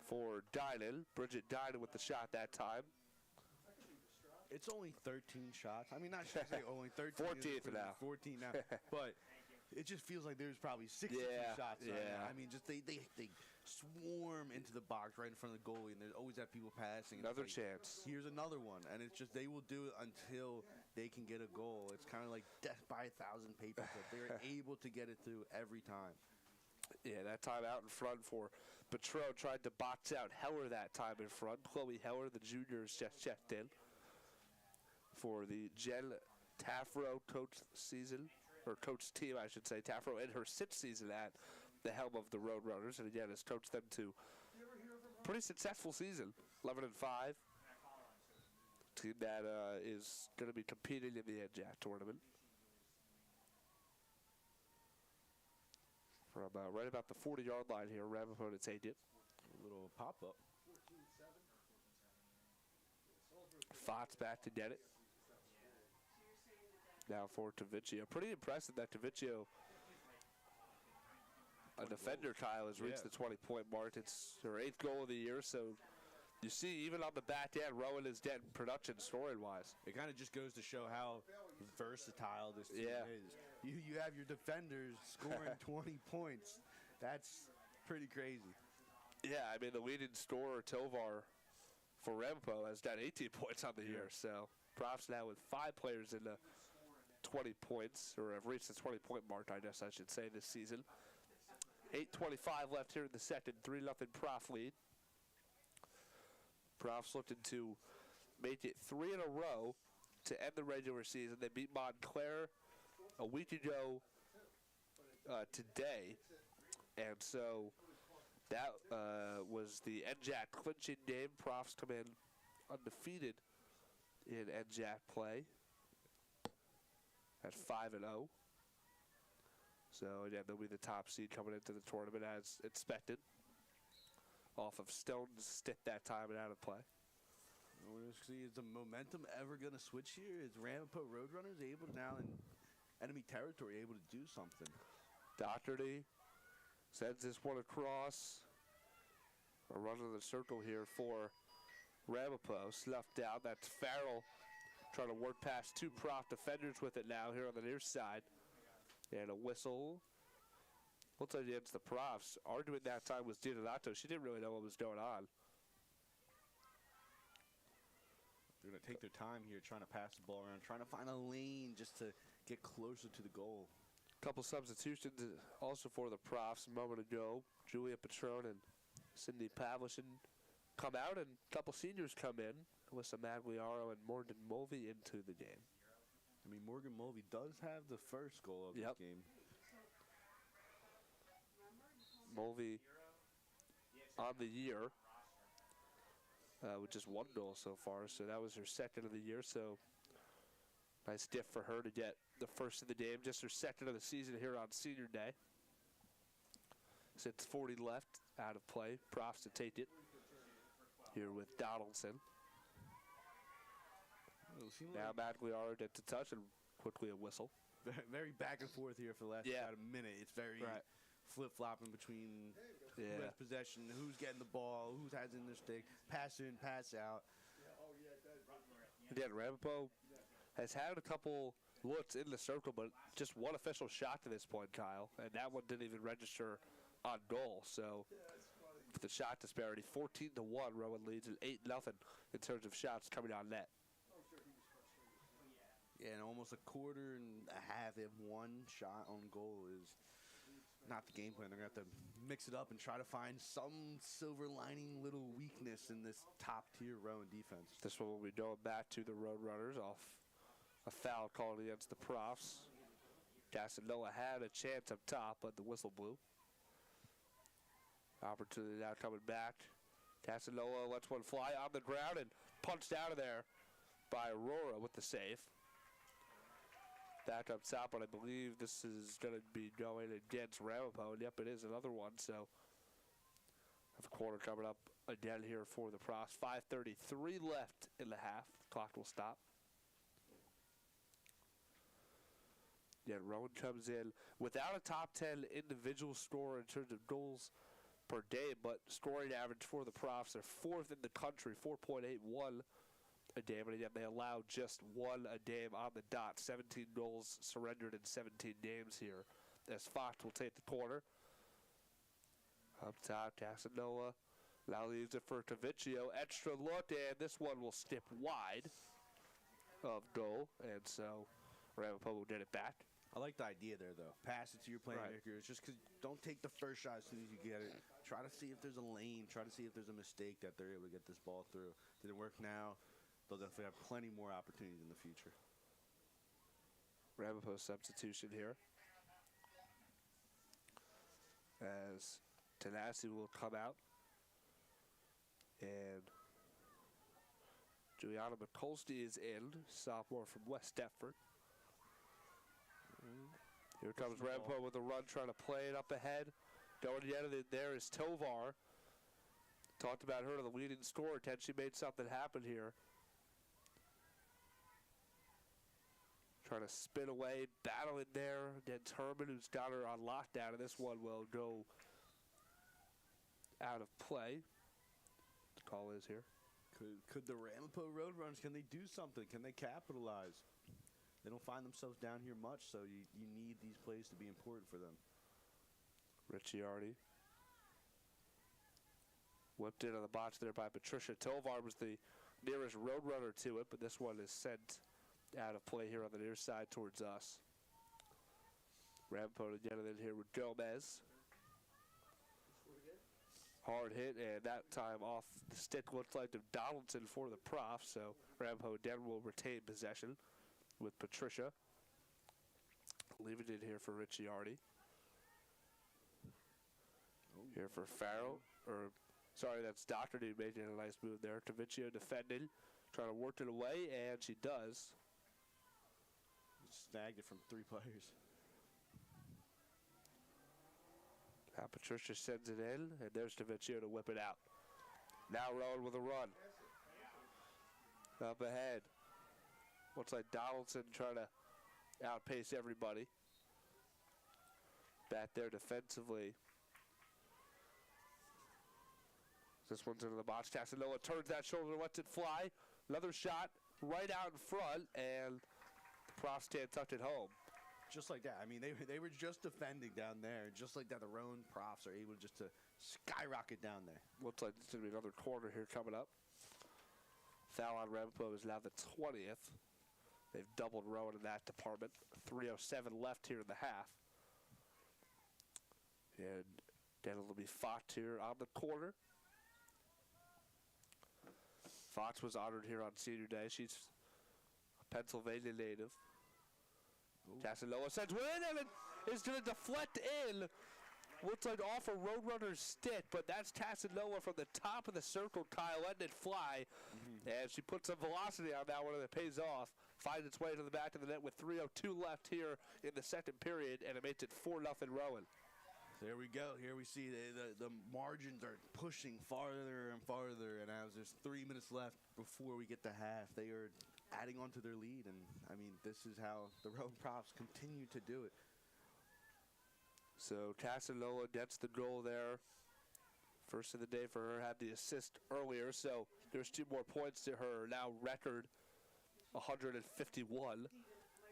for Dynan. Bridget Dynan with the shot that time. It's only 13 shots. I mean, not should say only 13. 14th now. 14 now. But it just feels like there's probably 60 shots right now. I mean, just they swarm into the box right in front of the goalie, and there's always that people passing. Another chance. Here's another one, and it's just they will do it until they can get a goal. It's kind of like death by 1,000 paper clips. They're able to get it through every time. Yeah, that time out in front for Patron tried to box out Heller that time in front. Chloe Heller, the juniors, just checked in for the Jen Tafro coach season, or coach team, I should say. Tafro in her 6th season at the helm of the Roadrunners, and again has coached them to pretty successful season, 11-5. Team that is going to be competing in the NJAC tournament. From right about the 40-yard line here, Ramapo to take it. A little pop-up. Fox back to get it. Now for Taviccio. Pretty impressive that Taviccio, a defender, Kyle, has reached the 20-point mark. It's her 8th goal of the year, so you see, even on the back end, Rowan is getting production scoring-wise. It kind of just goes to show how versatile this team is. You have your defenders scoring 20 points. That's pretty crazy. Yeah, I mean, the leading scorer, Tovar, for Ramapo has got 18 points on the year. So props now with 5 players in the 20 points, or have reached the 20-point mark, I guess I should say, this season. 8:25 left here in the second, 3-0 Prof lead. Profs looking to make it 3 in a row to end the regular season. They beat Montclair a week ago today, and so that was the NJAC clinching game. Profs come in undefeated in NJAC play at 5-0. So again, they'll be the top seed coming into the tournament as expected. Off of Stone's stick that time and out of play. We'll see, is the momentum ever going to switch here? Is Ramapo Roadrunners able to now in enemy territory able to do something? Doherty sends this one across. A run in the circle here for Ramapo. Snuffed down. That's Farrell trying to work past 2 Prof defenders with it now here on the near side. And a whistle. We'll tell you, it's the Profs. Arguing that time was Diodato. She didn't really know what was going on. They're going to take their time here trying to pass the ball around, trying to find a lane just to get closer to the goal. Couple substitutions also for the Profs a moment ago. Julia Patron and Cindy Pavlichin come out, and a couple seniors come in. Alyssa Magliaro and Morgan Mulvey into the game. I mean, Morgan Mulvey does have the first goal of this game. Mulvey on the year with just 1 goal so far, so that was her second of the year. So nice diff for her to get the first of the game, just her second of the season here on Senior Day. Since 40 left out of play, Profs to take it here with Donaldson. Now Magliaro gets a touch and quickly a whistle. Very back and forth here for the last about a minute. It's very flip-flopping between possession, who's getting the ball, who has in their stick, pass in, pass out. Again, Ramapo has had a couple looks in the circle, but just one official shot to this point, Kyle, and that one didn't even register on goal. So with the shot disparity, 14-1, Rowan leads at 8-0 in terms of shots coming on net. Yeah, and almost a quarter and a half, they have 1 shot on goal is not the game plan. They're going to have to mix it up and try to find some silver lining little weakness in this top-tier Rowan defense. This one will be going back to the Roadrunners off a foul called against the Profs. Casanova had a chance up top, but the whistle blew. Opportunity now coming back. Casanova lets one fly on the ground and punched out of there by Aurora with the save. Back up top, but I believe this is going to be going against Ramapo. And yep, it is another one. So, have a quarter coming up again here for the Profs. 5:33 left in the half. Clock will stop. Yet Rowan comes in without a top 10 individual scorer in terms of goals per game, but scoring average for the Profs are 4th in the country, 4.81. a game, and yet they allowed just 1 a game on the dot. 17 goals surrendered in 17 games here. As Fox will take the corner. Up top, Casanova now leaves it for Taviccio. Extra look, and this one will stip wide of goal, and so Ramapo did it back. I like the idea there, though. Pass it to your playmakers. Just because don't take the first shot as soon as you get it. Try to see if there's a lane. Try to see if there's a mistake that they're able to get this ball through. Didn't work now. They'll definitely have plenty more opportunities in the future. Ramapo substitution here. As Tanasi will come out. And Juliana Mikulski is in, sophomore from West Deptford. Here comes Ramapo with a run, trying to play it up ahead. Going the end of it there is Tovar. Talked about her, the leading scorer. She made something happen here. Trying to spin away, battling there against Herman, who's got her on lockdown, and this one will go out of play. The call is here. Could the Ramapo Roadrunners, can they do something? Can they capitalize? They don't find themselves down here much, so you need these plays to be important for them. Ricciardi. Whipped in on the box there by Patricia. Tovar was the nearest Roadrunner to it, but this one is sent out of play here on the near side towards us. Ramapo to get it in here with Gomez. Hard hit, and that time off the stick looked like the Donaldson for the prof, so Ramapo again will retain possession with Patricia. Leaving it here for Ricciardi. Here for Farrell, sorry, that's Doherty making a nice move there. Taviccio defending, trying to work it away, and she does. Snagged it from 3 players. Now Patricia sends it in, and there's Taviccio to whip it out. Now Rowan with a run. Up ahead. Looks like Donaldson trying to outpace everybody. Back there defensively. This one's into the box. Casanova turns that shoulder, lets it fly. Another shot right out in front, and the Profs can't tuck it home. Just like that. I mean, they were just defending down there. Just like that, the Rowan Profs are able just to skyrocket down there. Looks like it's going to be another corner here coming up. Foul on Ramapo is now the 20th. They've doubled Rowan in that department. 3:07 left here in the half. And then it'll be Fox here on the corner. Fox was honored here on senior day. She's a Pennsylvania native. Casanova sends one in, and it is going to deflect in. Looks like off a Roadrunner's stick, but that's Casanova from the top of the circle, Kyle, letting it fly. And she puts some velocity on that one, and it pays off. Finds its way to the back of the net with 3:02 left here in the second period, and it makes it 4-0 Rowan. There we go. Here we see the margins are pushing farther and farther, and as there's 3 minutes left before we get to half, they are adding on to their lead, and I mean, this is how the Rowan Profs continue to do it. So Casanova gets the goal there. First of the day for her, had the assist earlier, so there's 2 more points to her now record 151.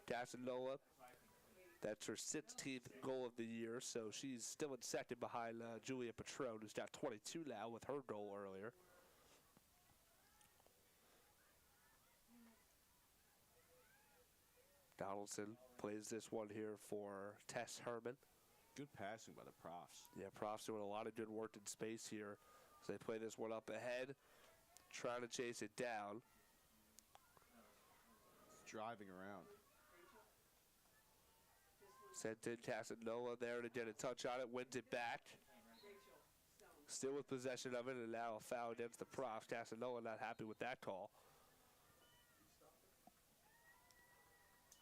Casanova, that's her 16th goal of the year, so she's still in second behind Julia Patron, who's got 22 now with her goal earlier. Donaldson plays this one here for Tess Herman. Good passing by the Profs. Yeah, Profs doing a lot of good work in space here. So they play this one up ahead, trying to chase it down. Driving around. Sent in Casanova there to get a touch on it, wins it back. Still with possession of it, and now a foul against the Profs. Casanova not happy with that call.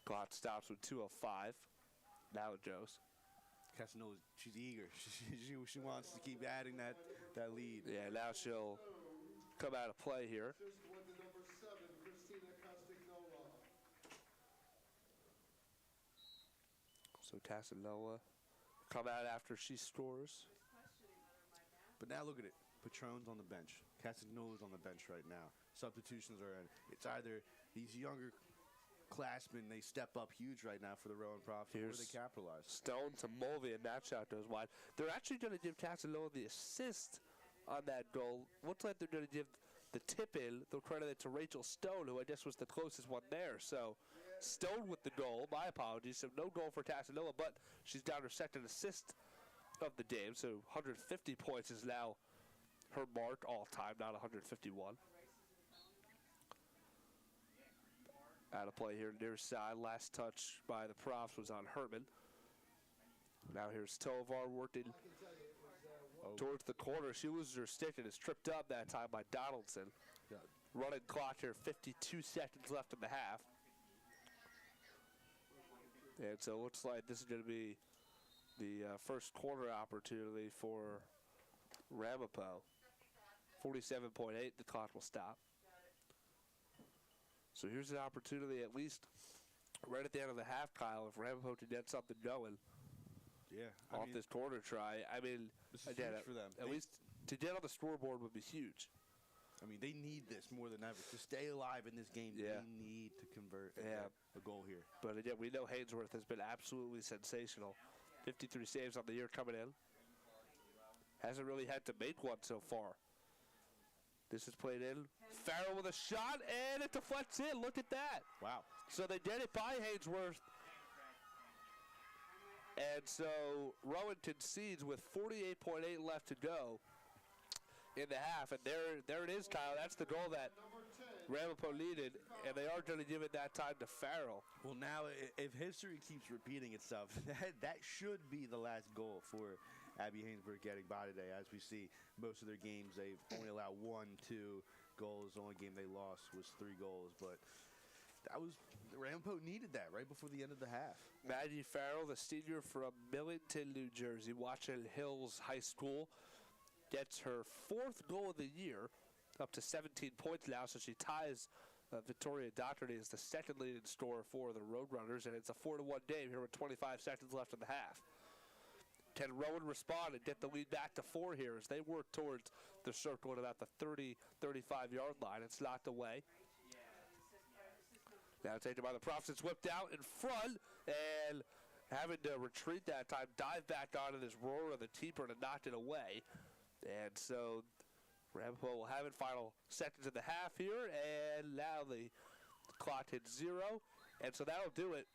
Clock stops with 2:05. Now it goes. Casanova, she's eager. She wants to keep adding that lead. Yeah, now she'll come out of play here. So Casanova come out after she scores. But now look at it. Patron's on the bench. Casanova's on the bench right now. substitutions are in. It's either these younger classmen, they step up huge right now for the Rowan Profs, or they capitalize. Stone to Mulvey, and that shot goes wide. They're actually going to give Casanova the assist on that goal. Looks like they're going to give the tip in. They'll credit it to Rachel Stone, who I guess was the closest one there. So Stone with the goal. My apologies. So no goal for Casanova, but she's down her second assist of the game. So 150 points is now her mark all time, not 151. Out of play here near side. Last touch by the Profs was on Herman. Now here's Tovar working towards the corner. She loses her stick and is tripped up that time by Donaldson. Yeah. Running clock here, 52 seconds left in the half. And so it looks like this is going to be the first corner opportunity for Ramapo. 47.8, the clock will stop. So here's an opportunity, at least right at the end of the half, Kyle, if Ramapo can get something going. Yeah, off this corner try. I mean, this is again, huge for them. At least to get on the scoreboard would be huge. I mean, they need this more than ever. To stay alive in this game, Yeah. they need to convert a goal here. But again, we know Hainsworth has been absolutely sensational. 53 saves on the year coming in. Hasn't really had to make one so far. This is played in. Farrell with a shot, and it deflects in. Look at that. Wow. So they get it by Hainsworth. And so Rowan concedes with 48.8 left to go in the half. And there it is, Kyle. That's the goal that Ramapo needed, and they are going to give it that time to Farrell. Well, now, if history keeps repeating itself, that should be the last goal for Abby Hainsworth getting by today. As we see, most of their games, they've only allowed 1, 2 goals. The only game they lost was 3 goals. But that was Ramapo needed that right before the end of the half. Maggie Farrell, the senior from Millington, New Jersey, Watchung Hills High School, gets her 4th goal of the year, up to 17 points now, so she ties Victoria Doherty as the second leading scorer for the Roadrunners, and it's a 4-1 game here with 25 seconds left in the half. Can Rowan respond and get the lead back to 4 here as they work towards the circle at about the 30, 35-yard line? It's knocked away. Now taken by the Profs. It's whipped out in front, and having to retreat that time, dive back onto this roar of the keeper to knock it away. And so Ramapo will have it final seconds of the half here, and now the clock hits 0, and so that'll do it.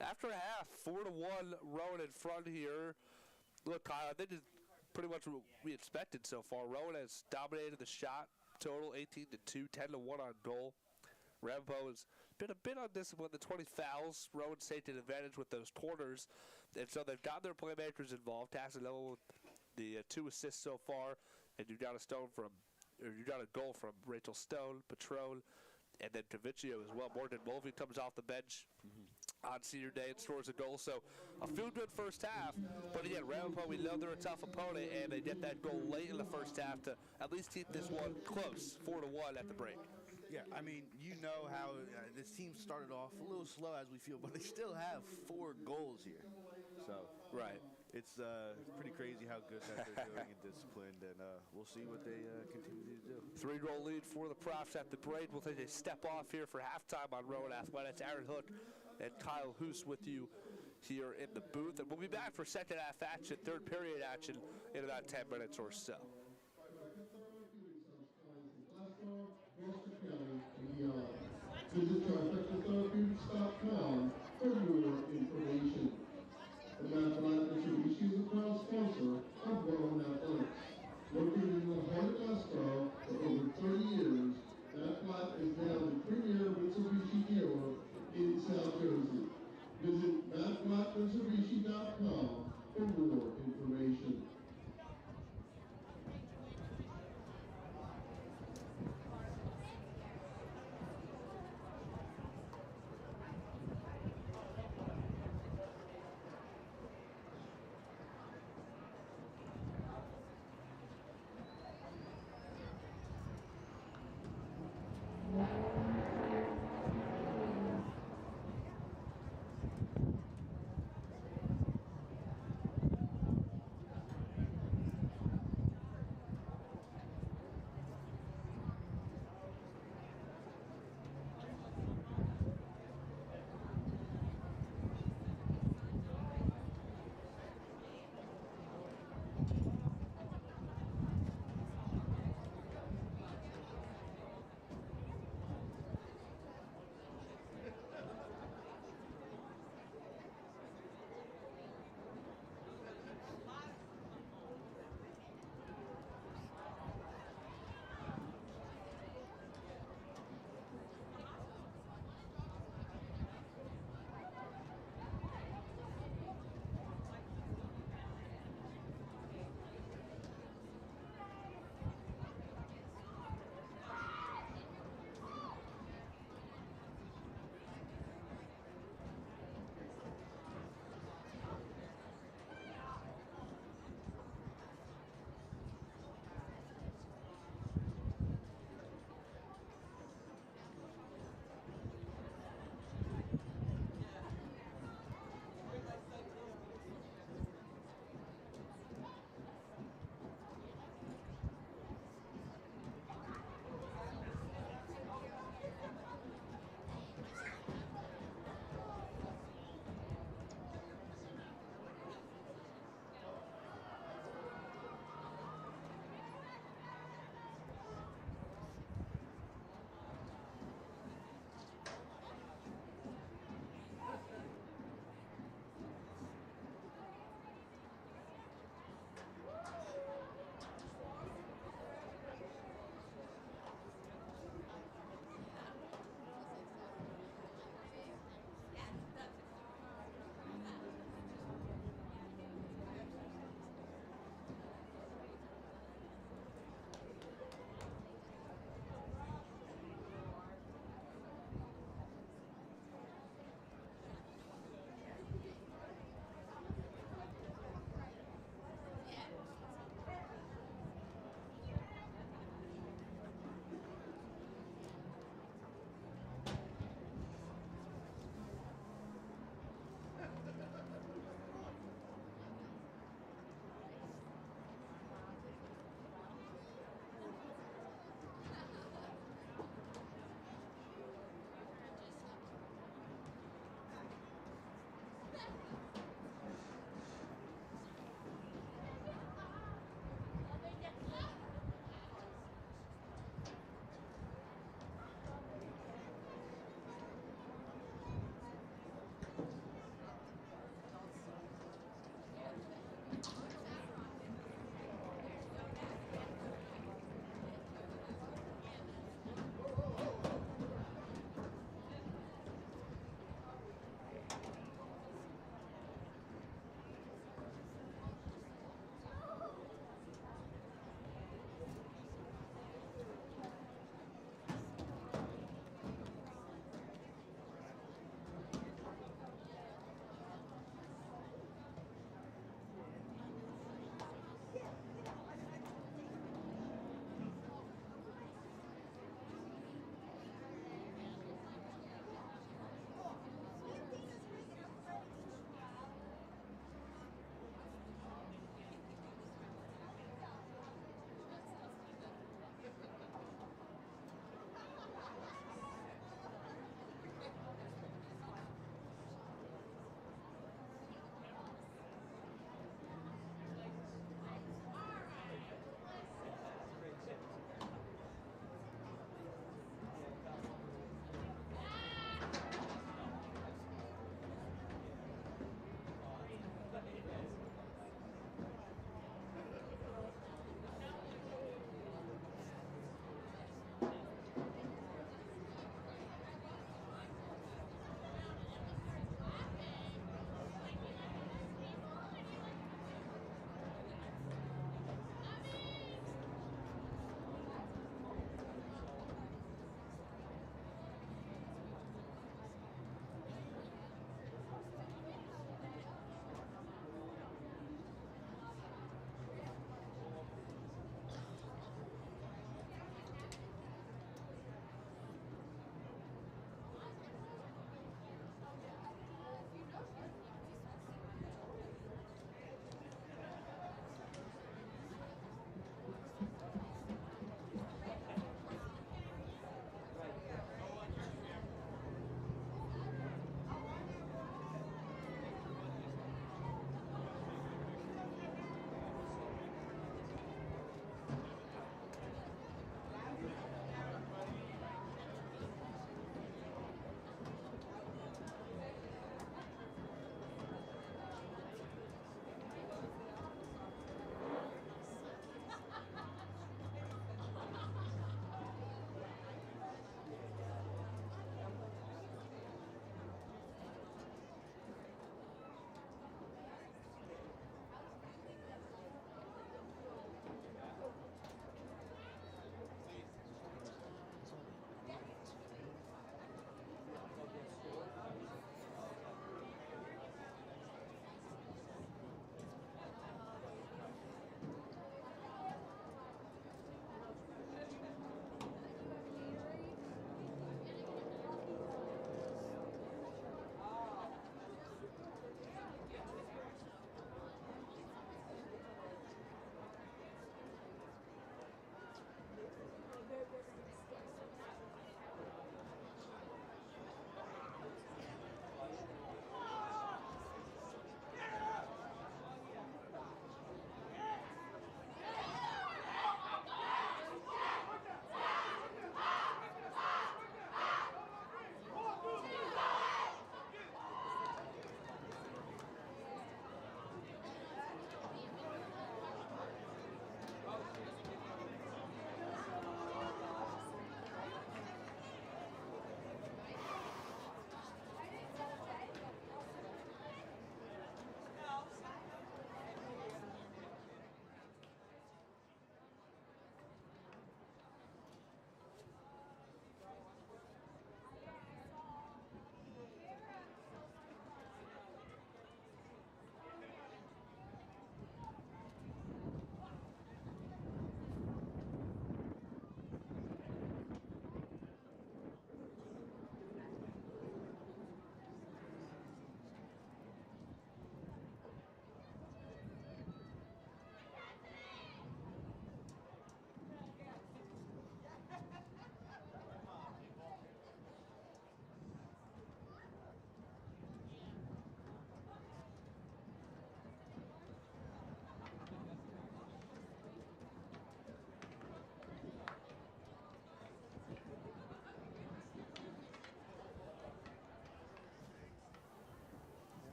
After a half, 4-1, Rowan in front here. Look, Kyle, I think it's pretty much what we expected so far. Rowan has dominated the shot total, 18-2, 10-1 on goal. Ramapo has been a bit undisciplined. The 20 fouls, Rowan's taken advantage with those corners, and so they've got their playmakers involved. Casanova with the 2 assists so far, and you got a goal from Rachel Stone, Patron, and then Caviccio as well. Morgan Mulvey comes off the bench on senior day and scores a goal. So a feel-good first half. But again, Ramapo, we know they're a tough opponent, and they get that goal late in the first half to at least keep this one close, 4-1 at the break. Yeah, I mean, you know how this team started off a little slow as we feel, but they still have 4 goals here. So Right. It's pretty crazy how good that they're doing and disciplined, and we'll see what they continue to do. 3-goal lead for the Profs at the break. We'll take a step off here for halftime on Rowan Athletics. Aaron Hook and Kyle Hoos with you here in the booth. And we'll be back for second half action, third period action in about 10 minutes or so. Visit trifectatherapeutics.com for more information. The Mathematical Mitsubishi is a proud sponsor of Rowan Athletics. Located in the heart of Glasgow for over 30 years, Mathmat is now the premier Mitsubishi dealer in South Jersey. Visit mathmatmitsubishi.com for more information.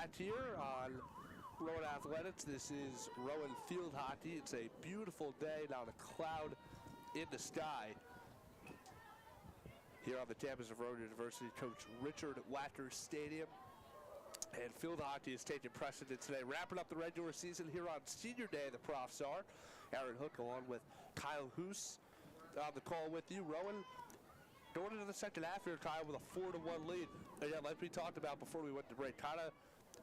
back here on Rowan Athletics. This is Rowan Field Hockey. It's a beautiful day, not a cloud in the sky. Here on the campus of Rowan University, Coach Richard Wacker Stadium. And field hockey is taking precedent today. Wrapping up the regular season here on Senior Day, the Profs are. Aaron Hook along with Kyle Hoos on the call with you. Rowan going into the second half here, Kyle, with a 4-1 lead. And yeah, like we talked about before we went to break, kind of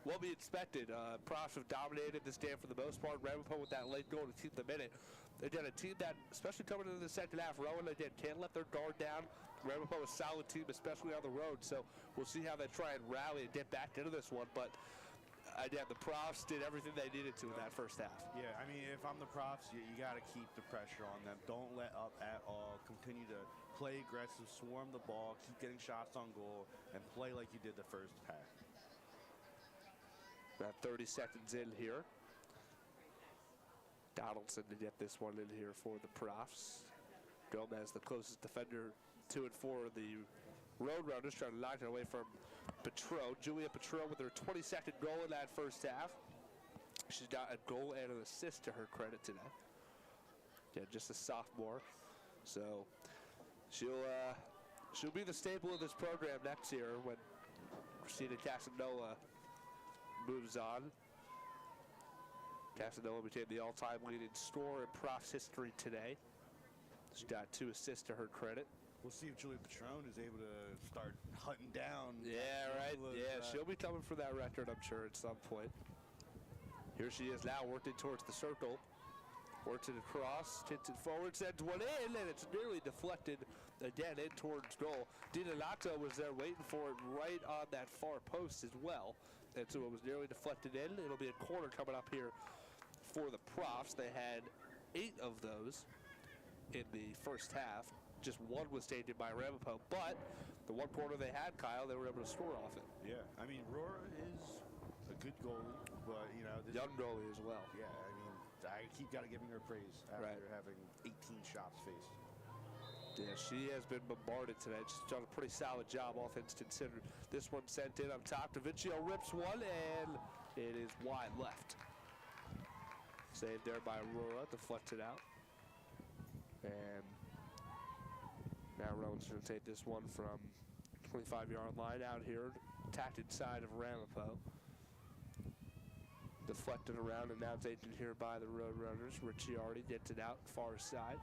what we expected. Profs have dominated this game for the most part. Ramapo with that late goal to keep them in it. Again, a team that, especially coming into the second half, Rowan, again, can't let their guard down. Ramapo is a solid team, especially on the road, so we'll see how they try and rally and get back into this one. But again, the Profs did everything they needed to in that first half. Yeah, I mean, if I'm the Profs, you got to keep the pressure on them. Don't let up at all. Continue to play aggressive, swarm the ball, keep getting shots on goal, and play like you did the first half. About 30 seconds in here. Donaldson to get this one in here for the Profs. Gomez, the closest defender to it for the Roadrunners, trying to knock it away from Petro. Julia Petro with her 22nd goal in that first half. She's got a goal and an assist to her credit today. Yeah, just a sophomore. So she'll be the staple of this program next year when Christina Casanola moves on. Casanola became the all-time leading scorer in Profs history today. She's got 2 assists to her credit. We'll see if Julia Patron is able to start hunting down. Yeah, right. Yeah, she'll be coming for that record, I'm sure, at some point. Here she is now, working towards the circle. Works it across, hits it forward, sends one in, and it's nearly deflected again in towards goal. Dinonato was there waiting for it right on that far post as well. And so it was nearly deflected in. It'll be a corner coming up here for the Profs. They had 8 of those in the first half. Just one was taken by Ramapo, but the one corner they had, Kyle, they were able to score off it. Yeah, I mean, Roar is a good goalie, but, you know. Young goalie as well. Yeah, I mean, I keep got to giving her praise after having 18 shots faced. Yeah, she has been bombarded today. She's done a pretty solid job, all things considered. This one sent in up top. Daviccio rips one, and it is wide left. Saved there by Aurora, deflected out. And now Rowan's going to take this one from 25-yard line out here, tacked inside of Ramapo. Deflected around, and now taken here by the Roadrunners. Ricciardi gets it out, far side.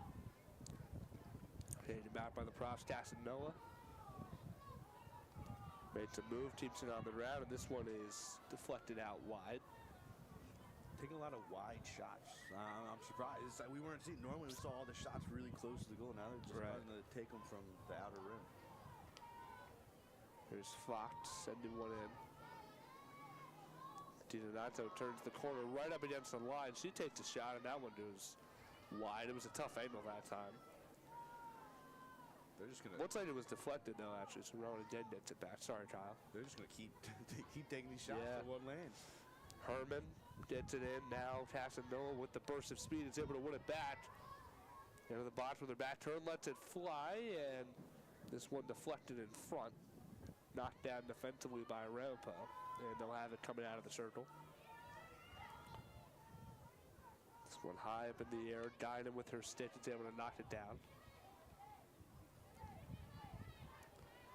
Taken back by the Profs, Casanola. Makes a move, keeps it on the ground, and this one is deflected out wide. Taking a lot of wide shots. I'm surprised. We weren't seeing, normally we saw all the shots really close to the goal. Now they're just starting to take them from the outer rim. Here's Fox sending one in. Dinonato turns the corner right up against the line. She takes a shot, and that one goes wide. It was a tough angle that time. They're just gonna. Looks like it was deflected though, actually. So Rowan again gets it back. Sorry, Kyle. They're just gonna keep taking these shots to one lane. Herman gets it in. Now Casanola with the burst of speed is able to win it back. Into the box with her back turn, lets it fly, and this one deflected in front. Knocked down defensively by Ramapo, and they'll have it coming out of the circle. This one high up in the air. Dinah with her stick is able to knock it down.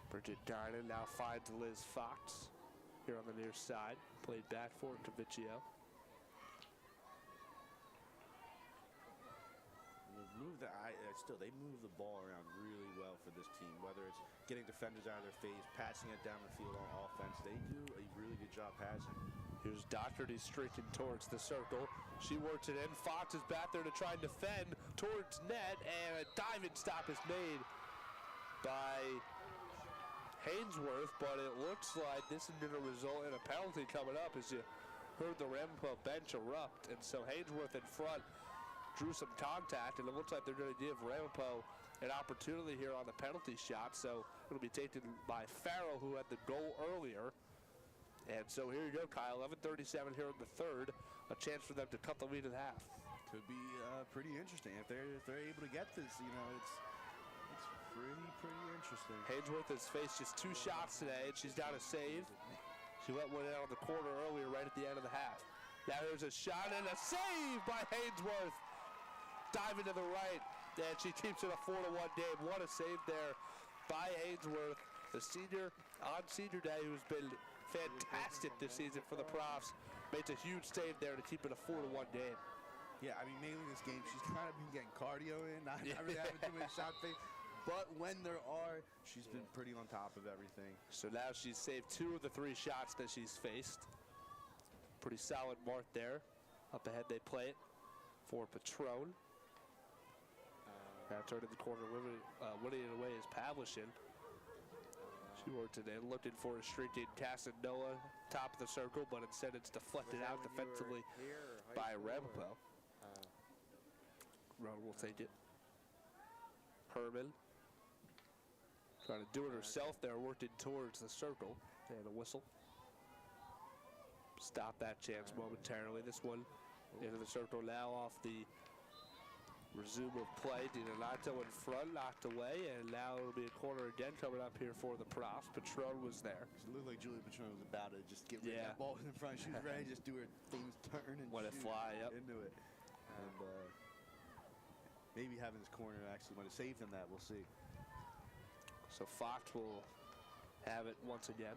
Bridget Dinah now finds Liz Fox here on the near side. Played back for Daviccio. They move the ball around really well for this team, whether it's getting defenders out of their face, passing it down the field on offense. They do a really good job passing. Here's Doherty streaking towards the circle. She works it in. Fox is back there to try and defend towards net, and a diving stop is made by Hainsworth, but it looks like this is going to result in a penalty coming up, as you heard the Ramapo bench erupt. And so Hainsworth in front drew some contact, and it looks like they're going to give Ramapo an opportunity here on the penalty shot. So it'll be taken by Farrell, who had the goal earlier. And so here you go, Kyle. 11:37 here in the third. A chance for them to cut the lead in half. Could be pretty interesting if they're able to get this. You know, it's pretty interesting. Hainsworth has faced just 2 shots today, and she's down a save. She let one out on the corner earlier, right at the end of the half. Now there's a shot and a save by Hainsworth. Diving to the right, and she keeps it a 4-1 game. What a save there by Hainsworth, the senior on senior day, who's been fantastic this season for the Profs. Makes a huge save there to keep it a 4-1 game. Yeah, I mean, mainly this game, she's kind of been getting cardio in, not really having too many shot fakes. But when there are, she's been pretty on top of everything. So now she's saved 2 of the 3 shots that she's faced. Pretty solid mark there. Up ahead they play it for Patron. Now turning the corner, winning it away is Pavlichin. She worked it in, looking for a streaking Casanova, top of the circle, but instead it's deflected out defensively by Ramapo. Rowan will take it. Herman trying to do it herself there, working towards the circle. And a whistle. Stop that chance momentarily. This one into the circle now off the resume of play. Donato in front, knocked away, and now it'll be a corner again coming up here for the Profs. Patron was there. It looked like Julia Patron was about to just get rid of that ball in front. She was ready to just do her famous turn and let it fly into it. And maybe having this corner actually might have saved him that. We'll see. So Fox will have it once again.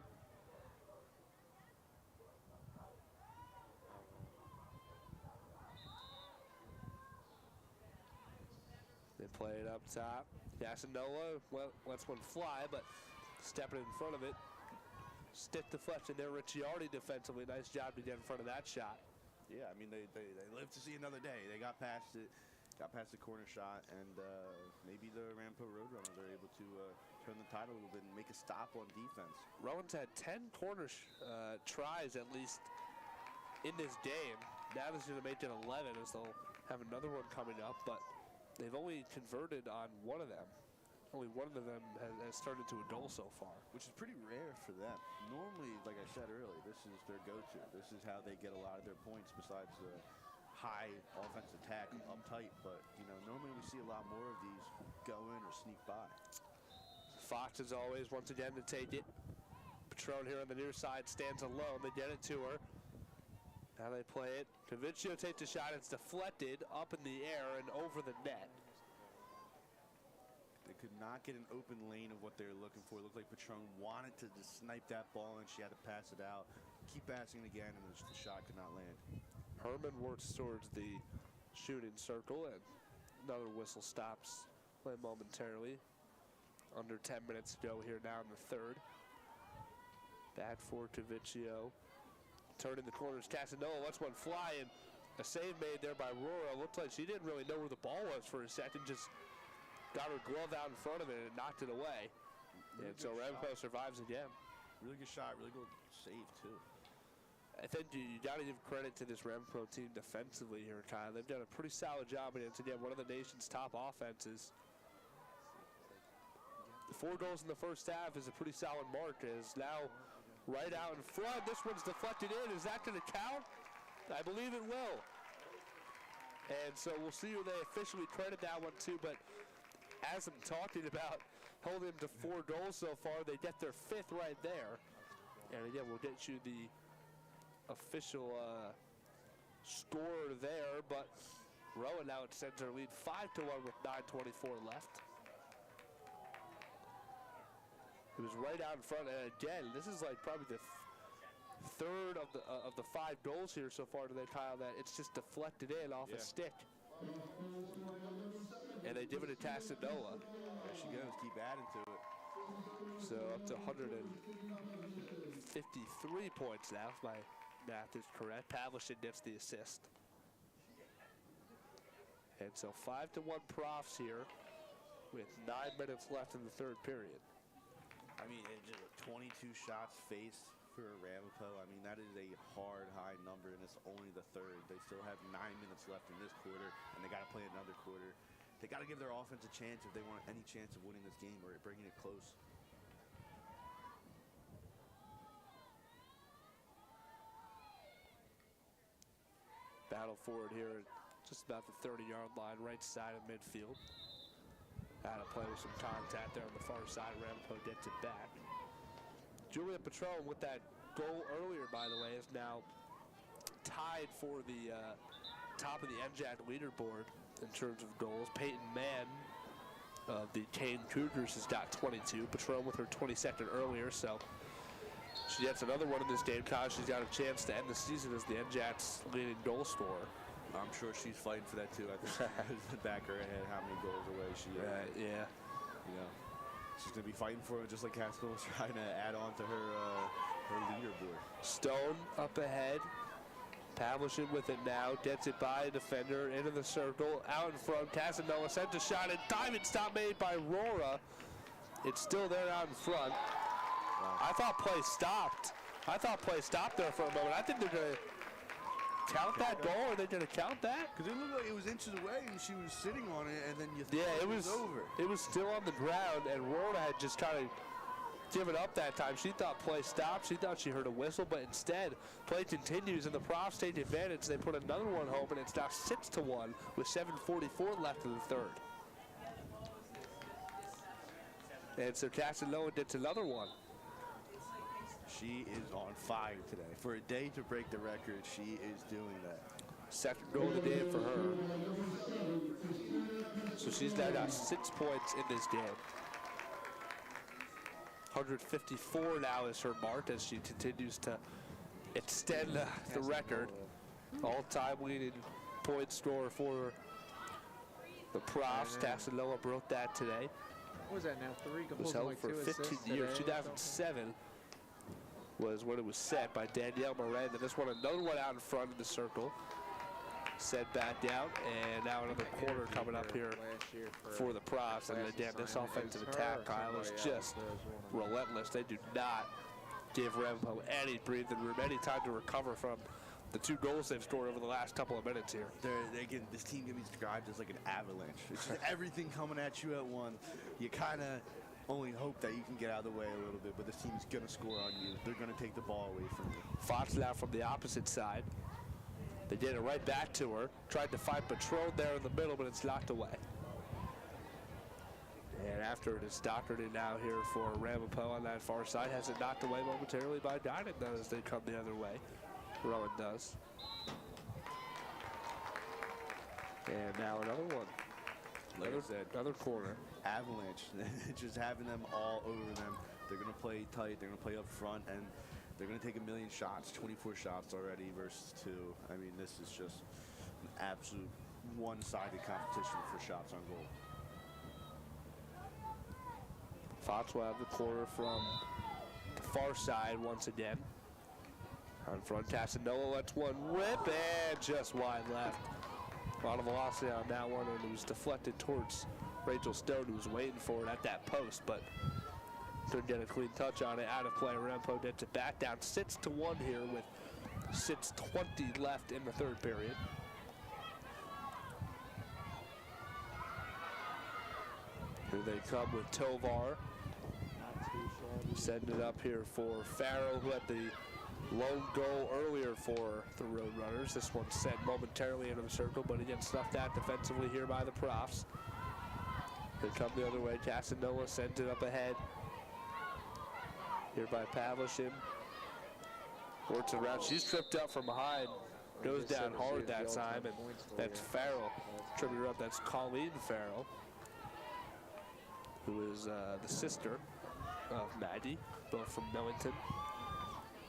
They play it up top. Casanova, well, lets one fly, but stepping in front of it. Stick deflection there. Ricciardi defensively. Nice job to get in front of that shot. Yeah, I mean, they live to see another day. They got past it, got past the corner shot, and maybe the Ramapo Roadrunners are able to turn the tide a little bit and make a stop on defense. Rowan's had 10 corner tries at least in this game. Now this is going to make it 11 as they'll have another one coming up, but they've only converted on one of them. Only one of them has turned into a goal so far. Which is pretty rare for them. Normally, like I said earlier, this is their go-to. This is how they get a lot of their points besides the high offensive attack up tight. But, you know, normally we see a lot more of these go in or sneak by. Fox, as always, once again to take it. Patron here on the near side stands alone. They get it to her. Now they play it. Caviccio takes a shot. It's deflected up in the air and over the net. They could not get an open lane of what they were looking for. It looked like Patron wanted to just snipe that ball, and she had to pass it out. Keep passing it again, and the shot could not land. Herman works towards the shooting circle, and another whistle stops play momentarily. Under 10 minutes to go here now in the third. Back for Caviccio. Turning the corners, Casanova lets one fly, and a save made there by Rowan. Looked like she didn't really know where the ball was for a second, just got her glove out in front of it and knocked it away. And so Ramapo survives again. Really good shot, really good save too. I think you got to give credit to this Ramapo team defensively here, Kyle. They've done a pretty solid job, and it's again one of the nation's top offenses. The 4 goals in the first half is a pretty solid mark. As now right out in front, this one's deflected in. Is that going to count? I believe it will. And so we'll see who they officially credit that one to, but as I'm talking about holding them to 4 goals so far, they get their 5th right there. And again, we'll get you the official score there, but Rowan now extends their lead 5-1 with 9:24 left. It was right out in front, and again, this is like probably the third of the 5 goals here so far today, Kyle, that it's just deflected in off a stick. And they give it to Casanova. There she goes, keep adding to it. So up to 153 points now, if my math is correct. Pavlichin gets the assist. And so 5-1 Profs here with 9 minutes left in the third period. I mean, it's just 22 shots faced for Ramapo. I mean, that is a hard, high number, and it's only the third. They still have 9 minutes left in this quarter, and they got to play another quarter. They got to give their offense a chance if they want any chance of winning this game or bringing it close. Battle forward here at just about the 30-yard line, right side of midfield. Out of play with some contact there on the far side. Ramapo gets it back. Julia Patron with that goal earlier, by the way, is now tied for the top of the NJAC leaderboard in terms of goals. Peyton Mann of the Kane Cougars has got 22. Patron with her 22nd earlier, so she gets another one in this game. She's got a chance to end the season as the NJAC's leading goal scorer. I'm sure she's fighting for that too. I think she has in the back of her head how many goals away she is. Yeah. You know, she's going to be fighting for it just like Haskell's trying to add on to her leaderboard. Stone up ahead. Pavlichin with it now, gets it by a defender, into the circle, out in front, Casanova sent a shot, and diving stop made by Rora. It's still there out in front. Wow. I thought play stopped. There for a moment. I think they're going to count that goal, or they're going to count that? Because it looked like it was inches away, and she was sitting on it, and then you thought it was over. It was still on the ground, and Rora had just kind of given up that time. She thought play stopped. She thought she heard a whistle, but instead, play continues, and the Profs take advantage. They put another one home, and it's now 6-1 with 7:44 left in the third. And so Casanova gets another one. She is on fire today. For a day to break the record, she is doing that. Second goal of the game for her. So she's now got 6 points in this game. 154 now is her mark as she continues to extend the record. All-time leading point scorer for the Profs. Casanova broke that today. What was that now? 3 goals, Was held like for 2 15 assists years. today. 2007 was when it was set by Danielle Moran. Then this one, another one out in front of the circle. Set back down, and now another corner coming up here for the Profs. And again, this offensive attack, Kyle, is just relentless. They do not give Ramapo any breathing room, any time to recover from the 2 goals they've scored over the last couple of minutes here. This team can be described as like an avalanche. It's just everything coming at you at once. You kind of only hope that you can get out of the way a little bit, but this team is going to score on you. They're going to take the ball away from you. Fox now from the opposite side. They did it right back to her. Tried to find Patron there in the middle, but it's knocked away. And after it is Doherty now here for Ramapo on that far side. Has it knocked away momentarily by Dynan, though, as they come the other way. Rowan does. And now another one. Like I said, another corner. Avalanche. Just having them all over them. They're going to play tight. They're going to play up front, and they're going to take 1,000,000 shots, 24 shots already versus 2. I mean, this is just an absolute one-sided competition for shots on goal. Fox will have the corner from the far side once again. On front, Casanova lets one rip, and just wide left. A lot of velocity on that one, and it was deflected towards Rachel Stone, who was waiting for it at that post, but couldn't get a clean touch on it. Out of play, Ramapo gets it back down 6-1 here with 6:20 left in the third period. Here they come with Tovar. Setting it up here for Farrell, who had the lone goal earlier for the Roadrunners. This one sent momentarily into the circle, but it gets snuffed out defensively here by the Profs. They come the other way. Casanova sends it up ahead. Here by Pavlichin. Works it around. She's tripped up from behind. Goes down hard that time, and that's Farrell. Tripping her up, that's Colleen Farrell, who is the sister of Maddie, both from Millington.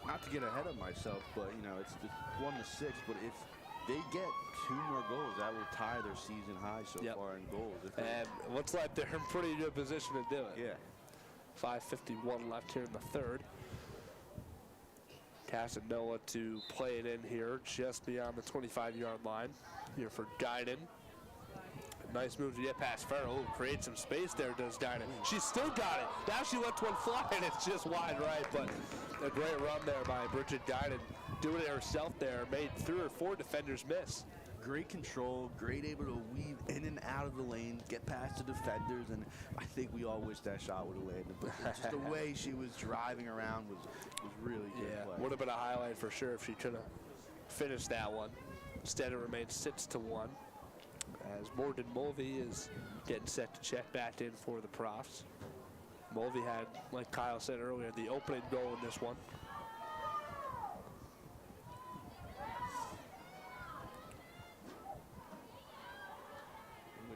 Not to get ahead of myself, but, you know, it's just 1-6, but if they get 2 more goals, that will tie their season high so far in goals. And looks like they're in pretty good position to do it. Yeah. 5:51 left here in the third. Casanova to play it in here just beyond the 25-yard line. Here for Dynan. Nice move to get past Farrell. Create some space there, does Dynan. She's still got it. Now she lets one fly, and it's just wide right, but a great run there by Bridget Dynan. Doing it herself there. Made 3 or 4 defenders miss. Great control, great able to weave in and out of the lane, get past the defenders, and I think we all wish that shot would have landed. But just the way she was driving around was really good play. Would have been a highlight for sure if she could have finished that one. Instead, it remains 6-1. As Morgan Mulvey is getting set to check back in for the Profs. Mulvey had, like Kyle said earlier, the opening goal in this one.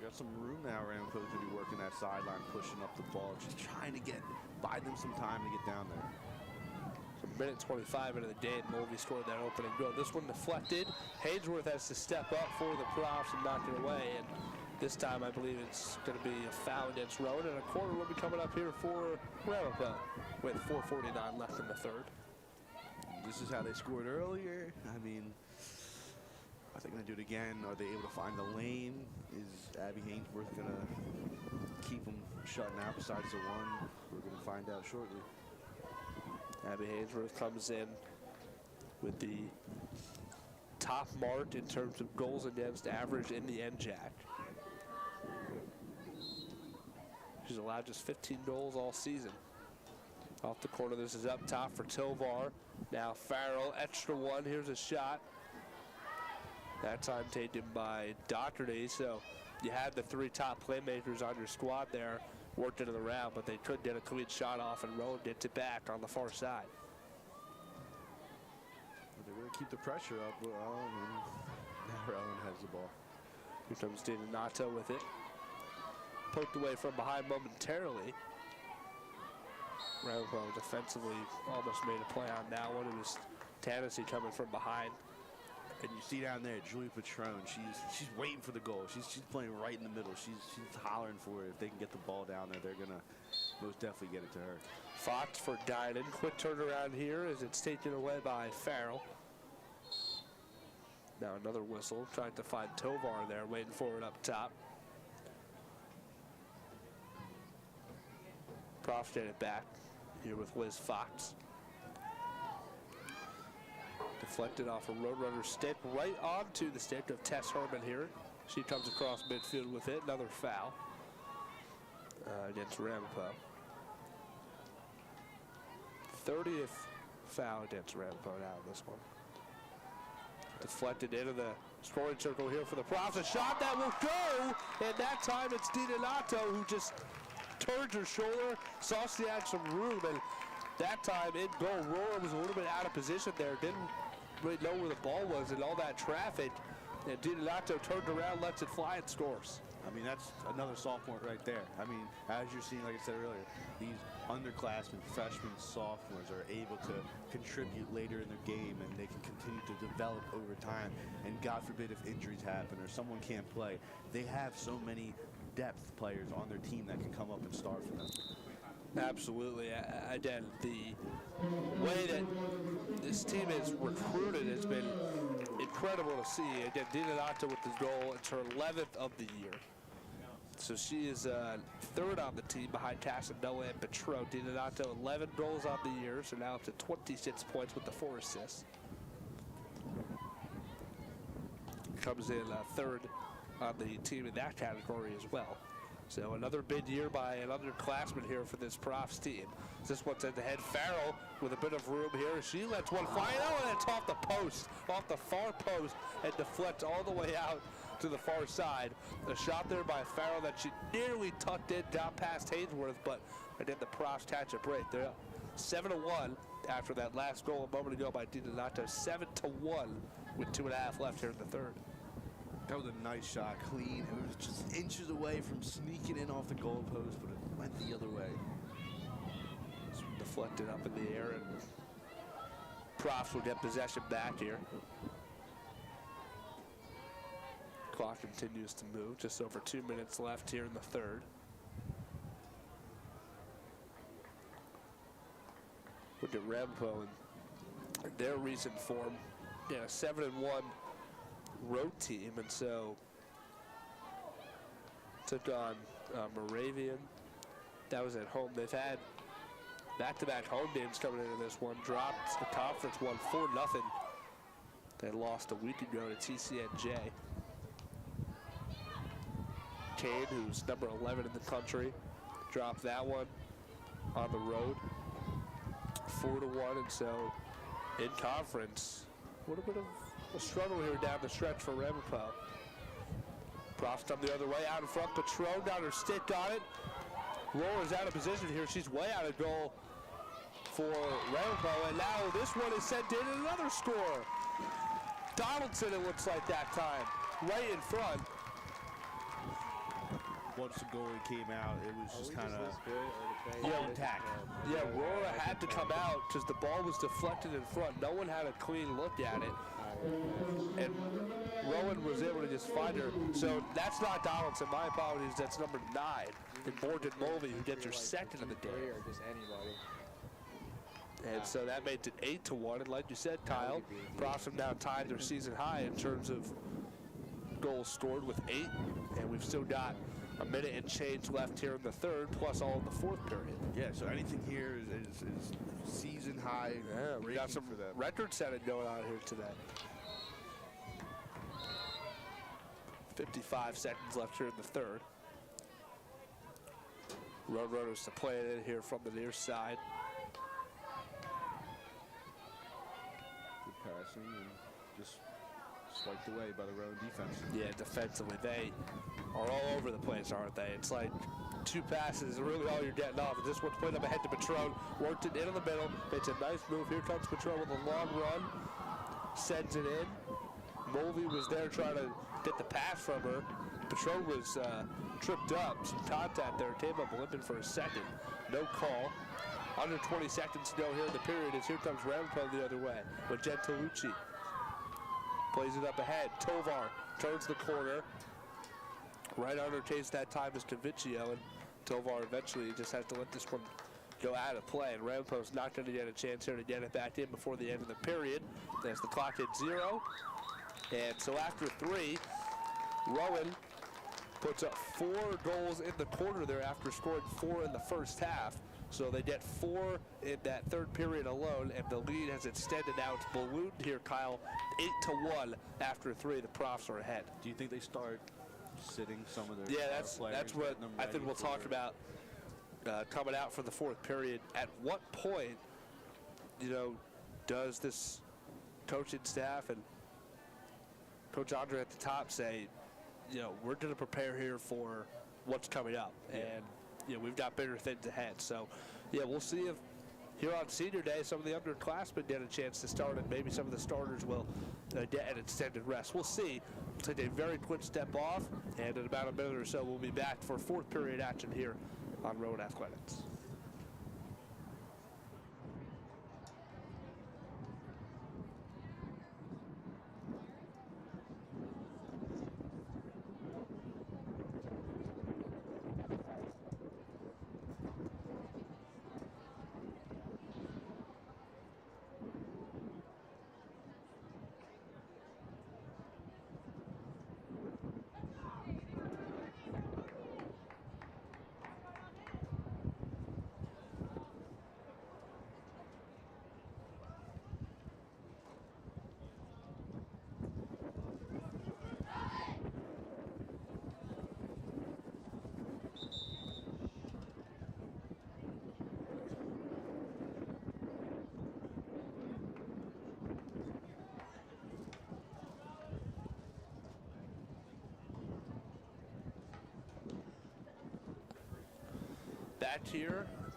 got some room now. Ramapo's going to be working that sideline, pushing up the ball, just trying to buy them some time to get down there. So minute 25 into the day, Mulvey scored that opening goal. This one deflected. Hainsworth has to step up for the Profs and knock it away. And this time, I believe it's going to be a foul against Rowan, and a corner will be coming up here for Ramapo with 4:49 left in the third. This is how they scored earlier. I mean, are they going to do it again? Are they able to find the lane? Is Abby Hainsworth going to keep them shutting out besides the one? We're going to find out shortly. Abby Hainsworth comes in with the top mark in terms of goals against average in the NJAC. She's allowed just 15 goals all season. Off the corner, this is up top for Tovar. Now Farrell, extra one, here's a shot. That time taken by Doherty, so you had the three top playmakers on your squad there, worked into the round, but they couldn't get a clean shot off, and Rowan gets it back on the far side. They're going to keep the pressure up. Well, now Rowan has the ball. Here comes Donato with it. Poked away from behind momentarily. Ramapo defensively almost made a play on that one. It was Tennessee coming from behind. And you see down there, Julie Patron, she's waiting for the goal. She's playing right in the middle. She's hollering for it. If they can get the ball down there, they're going to most definitely get it to her. Fox for Dynan. Quick turnaround here as it's taken away by Farrell. Now another whistle, trying to find Tovar there, waiting for it up top. Prof did it back here with Liz Fox. Deflected off a Roadrunner stick right onto the stick of Tess Herman here. She comes across midfield with it. Another foul against Ramapo. 30th foul against Ramapo now in this one. Deflected into the scoring circle here for the Profs. A shot that will go, and that time it's Donato who just turns her shoulder, saw she had some room, and that time in goal. Rowan was a little bit out of position there, didn't really know where the ball was in all that traffic, and Donato turned around, lets it fly, and scores. I mean, that's another sophomore right there. I mean, as you're seeing, like I said earlier, these underclassmen, freshmen, sophomores are able to contribute later in their game, and they can continue to develop over time. And God forbid if injuries happen or someone can't play, they have so many depth players on their team that can come up and start for them. Absolutely. Again, the way that this team is recruited has been incredible to see. Again, Donato with the goal. It's her 11th of the year. So she is third on the team behind Casanova and Petro. Donato 11 goals on the year, so now up to 26 points with the 4 assists. Comes in third on the team in that category as well. So another big year by an underclassman here for this Profs team. This one's at the head. Farrell with a bit of room here. She lets one fly out, and it's off the post, off the far post, and deflects all the way out to the far side. A shot there by Farrell that she nearly tucked in down past Hainsworth, but again the Profs catch a break. They're 7-1 after that last goal a moment ago by Donato. 7-1 with 2.5 left here in the third. That was a nice shot, clean. It was just inches away from sneaking in off the goalpost, but it went the other way. It's deflected up in the air, and Profs will get possession back here. Clock continues to move. Just over 2 minutes left here in the third. Look at Ramapo and their recent form. Yeah, 7-1 road team, and so took on Moravian. That was at home. They've had back-to-back home games coming into this one. Dropped the conference, won 4-0. They lost a week ago to TCNJ. Kane, who's number 11 in the country, dropped that one on the road, 4-1, and so in conference, a little bit of a struggle here down the stretch for Ramapo. Profs come the other way out in front. Patron got her stick on it. Rowan's out of position here. She's way out of goal for Ramapo, and now this one is sent in, and another score. Donaldson, it looks like that time, right in front. once the goalie came out, it was just kind of intact. Yeah, Rowan had to come out because the ball was deflected in front. No one had a clean look at it. And Rowan was able to just find her. So that's not Donaldson. My apologies. That's number 9. And Morgan Mulvey, who gets her second of the day. Or just anybody. And so that made it 8-1. And like you said, Kyle, Profs have now tied their season high in terms of goals scored with 8. And we've still got a minute and change left here in the third, plus all in the fourth period. Yeah, so anything here is season high. Yeah, we got some record setting going on here today. 55 seconds left here in the third. Roadrunners to play it in here from the near side. Good passing and just swiped away by the Rowan defense. Yeah, defensively, they are all over the place, aren't they? It's like 2 passes is really all you're getting off. This one's played up ahead to Patron, worked it into the middle. It's a nice move. Here comes Patron with a long run, sends it in. Mulvey was there trying to get the pass from her. Patron was tripped up. Some contact there. Came up limping for a second. No call. Under 20 seconds to go here in the period as here comes Ramapo the other way with Gentolucci. Plays it up ahead. Tovar turns the corner. Right under taste that time is Caviccio, and Tovar eventually just has to let this one go out of play. And Ramapo's not going to get a chance here to get it back in before the end of the period. As the clock hits 0. And so after 3, Rowan puts up 4 goals in the quarter there after scoring 4 in the first half. So they get 4 in that third period alone, and the lead has extended now. It's ballooned here, Kyle, 8-1 after 3. The Profs are ahead. Do you think they start sitting some of their that's what I think we'll talk about coming out for the fourth period. At what point, does this coaching staff and Coach Andre at the top say, we're going to prepare here for what's coming up, and we've got bigger things ahead. So, we'll see if here on senior day some of the underclassmen get a chance to start, and maybe some of the starters will get an extended rest. We'll see. We'll take a very quick step off, and in about a minute or so, we'll be back for fourth period action here on Rowan Athletics.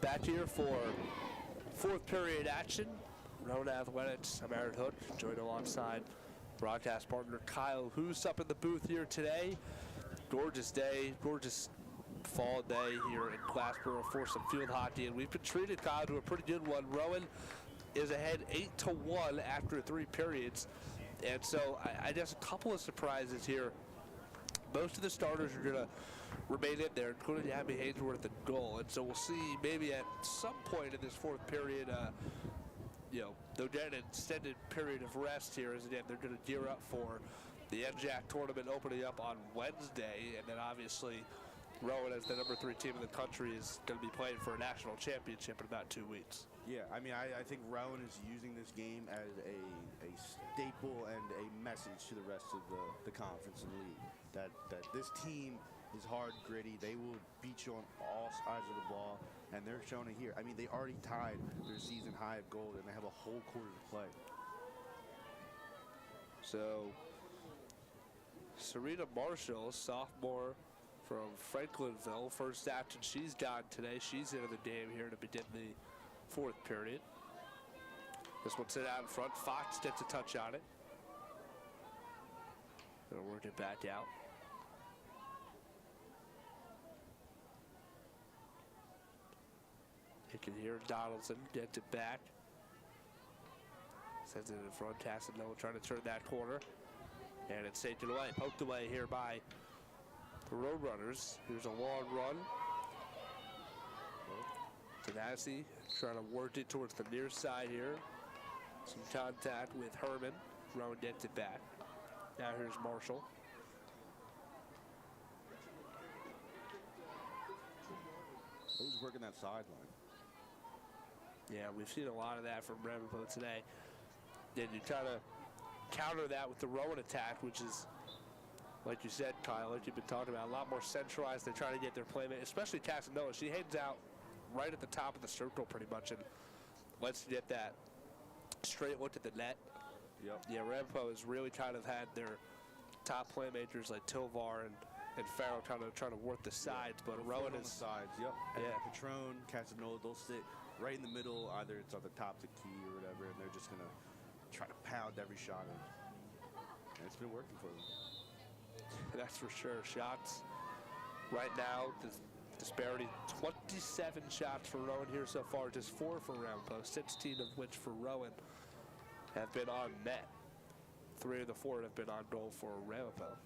Back here for fourth period action. Rowan Athletics, I'm Aaron Hook, joined alongside broadcast partner Kyle Hoos up in the booth here today. Gorgeous day, gorgeous fall day here in Glassboro for some field hockey, and we've been treated, Kyle, to a pretty good one. Rowan is ahead 8-1 after 3 periods, and so I guess a couple of surprises here. Most of the starters are going to remain in there, including Abby Hainsworth at goal. And so we'll see maybe at some point in this fourth period, they'll get an extended period of rest here as again they're going to gear up for the NJAC tournament opening up on Wednesday. And then obviously Rowan, as the number 3 team in the country, is going to be playing for a national championship in about 2 weeks. Yeah, I mean, I think Rowan is using this game as a staple and a message to the rest of the conference and league. That this team is hard, gritty. They will beat you on all sides of the ball, and they're showing it here. I mean, they already tied their season high of gold, and they have a whole quarter to play. So, Serena Marshall, sophomore from Franklinville, first action she's gotten today. She's into the game here to begin the fourth period. This one sit out in front. Fox gets a touch on it. Gonna work it back out. can hear Donaldson gets it back. Sends it in front. Casanova trying to turn that corner. And it's taken away, poked away here by the Roadrunners. Here's a long run. Tanasi trying to work it towards the near side here. Some contact with Herman. Rowan gets it back. Now here's Marshall. Who's working that sideline? Yeah, we've seen a lot of that from Ramapo today. Then you try to counter that with the Rowan attack, which is, like you said, Kyle, like you've been talking about, a lot more centralized. They try to get their playmate, especially Casanova. She heads out right at the top of the circle pretty much and lets you get that straight look at the net. Yep. Yeah, Ramapo has really kind of had their top playmakers like Tovar and Farrell kind of trying to work the sides, but Rowan on is the sides. Yep. And Yeah. Patron, Casanova, they'll sit right in the middle. Either it's on the top of the key or whatever, and they're just gonna try to pound every shot in. And it's been working for them. That's for sure. Shots right now, the disparity, 27 shots for Rowan here so far, just 4 for Ramapo, 16 of which for Rowan have been on net. 3 of the 4 have been on goal for Ramapo.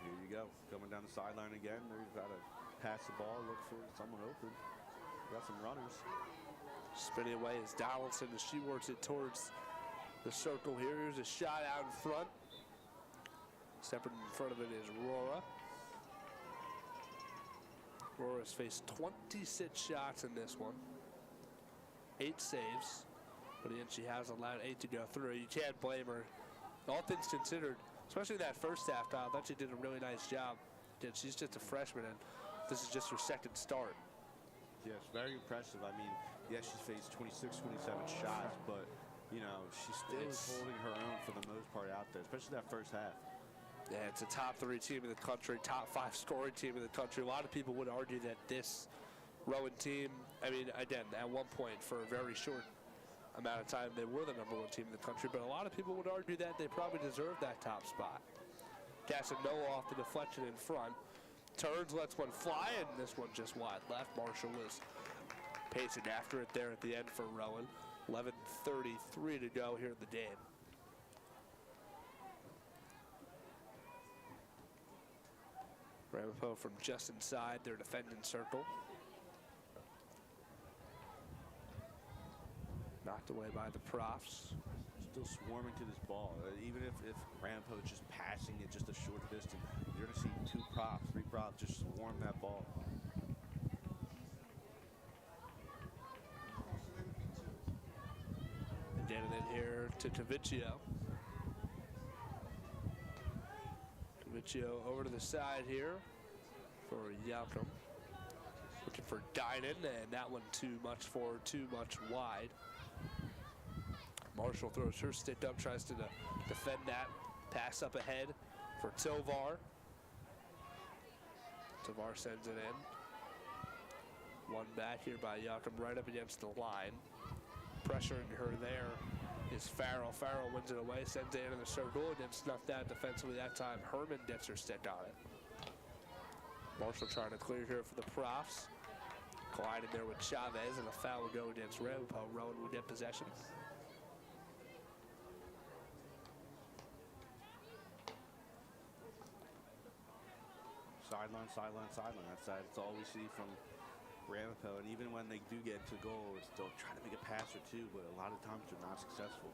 Here you go, coming down the sideline again. They've got to pass the ball, look for someone open. Got some runners. Spinning away is Donaldson as she works it towards the circle here. Here's a shot out in front. Stepping in front of it is Rora. Rora's faced 26 shots in this one. 8 saves. But again, she has allowed 8 to go through. You can't blame her. All things considered, especially that first half, I thought she did a really nice job. She's just a freshman, and this is just her second start. Yes, very impressive. I mean, yes, she's faced 26, 27 shots, but, you know, she still is holding her own for the most part out there, especially that first half. Yeah, it's a top 3 team in the country, top 5 scoring team in the country. A lot of people would argue that this Rowan team, I mean, again, at one point for a very short amount of time, they were the #1 team in the country, but a lot of people would argue that they probably deserved that top spot. Casanova off the deflection in front. Turns, lets one fly, and this one just wide left. Marshall was pacing after it there at the end for Rowan. 11:33 to go here in the game. Ramapo from just inside their defending circle. Knocked away by the Profs. Still swarming to this ball. Even if Ramapo is just passing it just a short distance, you're going to see 2 props, 3 props just swarm that ball. Getting it here to Taviccio. Taviccio over to the side here for Yalcom. Looking for Dynan, and that one too much forward, too much wide. Marshall throws her stick up, tries to defend that. Pass up ahead for Tovar. Tovar sends it in. One back here by Yalcom, right up against the line. Pressuring her there is Farrell. Farrell wins it away, sends it into the circle, and then snuffed out defensively that time. Herman gets her stick on it. Marshall trying to clear here for the Profs. Collided there with Chavez, and a foul will go against Ramapo. Rowan will get possession. Sideline, sideline, sideline. That's all we see from Ramapo. And even when they do get into goal, they'll try to make a pass or two, but a lot of times they're not successful.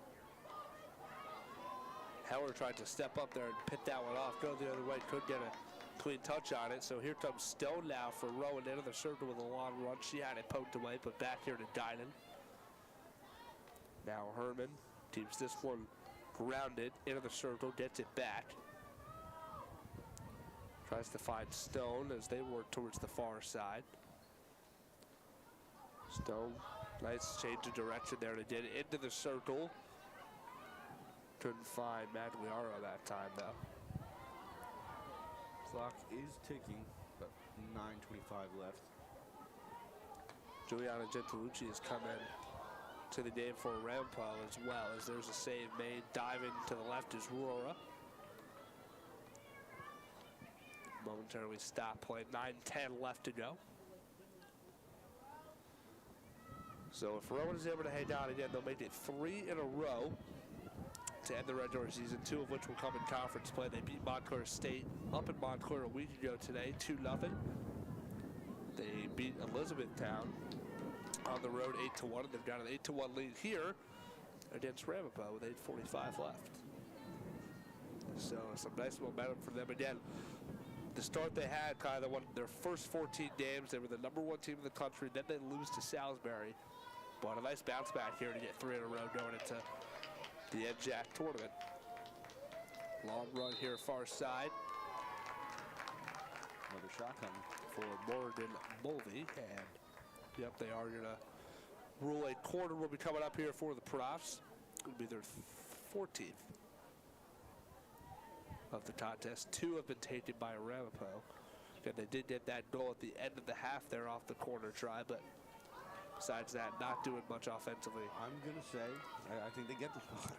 Heller tried to step up there and pit that one off, go the other way, could get a clean touch on it. So here comes Stone now for Rowan into the circle with a long run. She had it poked away, but back here to Dynan. Now Herman keeps this one grounded into the circle, gets it back. Tries to find Stone as they work towards the far side. Stone, nice change of direction there to get it into the circle. Couldn't find Magliaro that time though. Clock is ticking, but 9:25 left. Juliana Gentilucci has come in to the game for Ramapo as well, as there's a save made. Diving to the left is Rora. momentarily stop play. 9:10 left to go. So if Rowan is able to hang down again, they'll make it 3 in a row to end the regular season, 2 of which will come in conference play. They beat Montclair State up in Montclair a week ago today, 2-0. They beat Elizabethtown on the road 8-1, and they've got an 8-1 lead here against Ramapo with 8:45 left. So some nice momentum for them again. The start they had, kind of won their first 14 games. They were the #1 team in the country. Then they lose to Salisbury. But a nice bounce back here to get 3 in a row going into the NJAC tournament. Long run here, far side. Another shot coming For Morgan Mulvey. And, yep, they are going to rule a corner will be coming up here for the Profs. It will be their 14th of the contest. 2 have been taken by Ramapo. And they did get that goal at the end of the half there off the corner try, but besides that, not doing much offensively. I'm going to say, I think they get this one.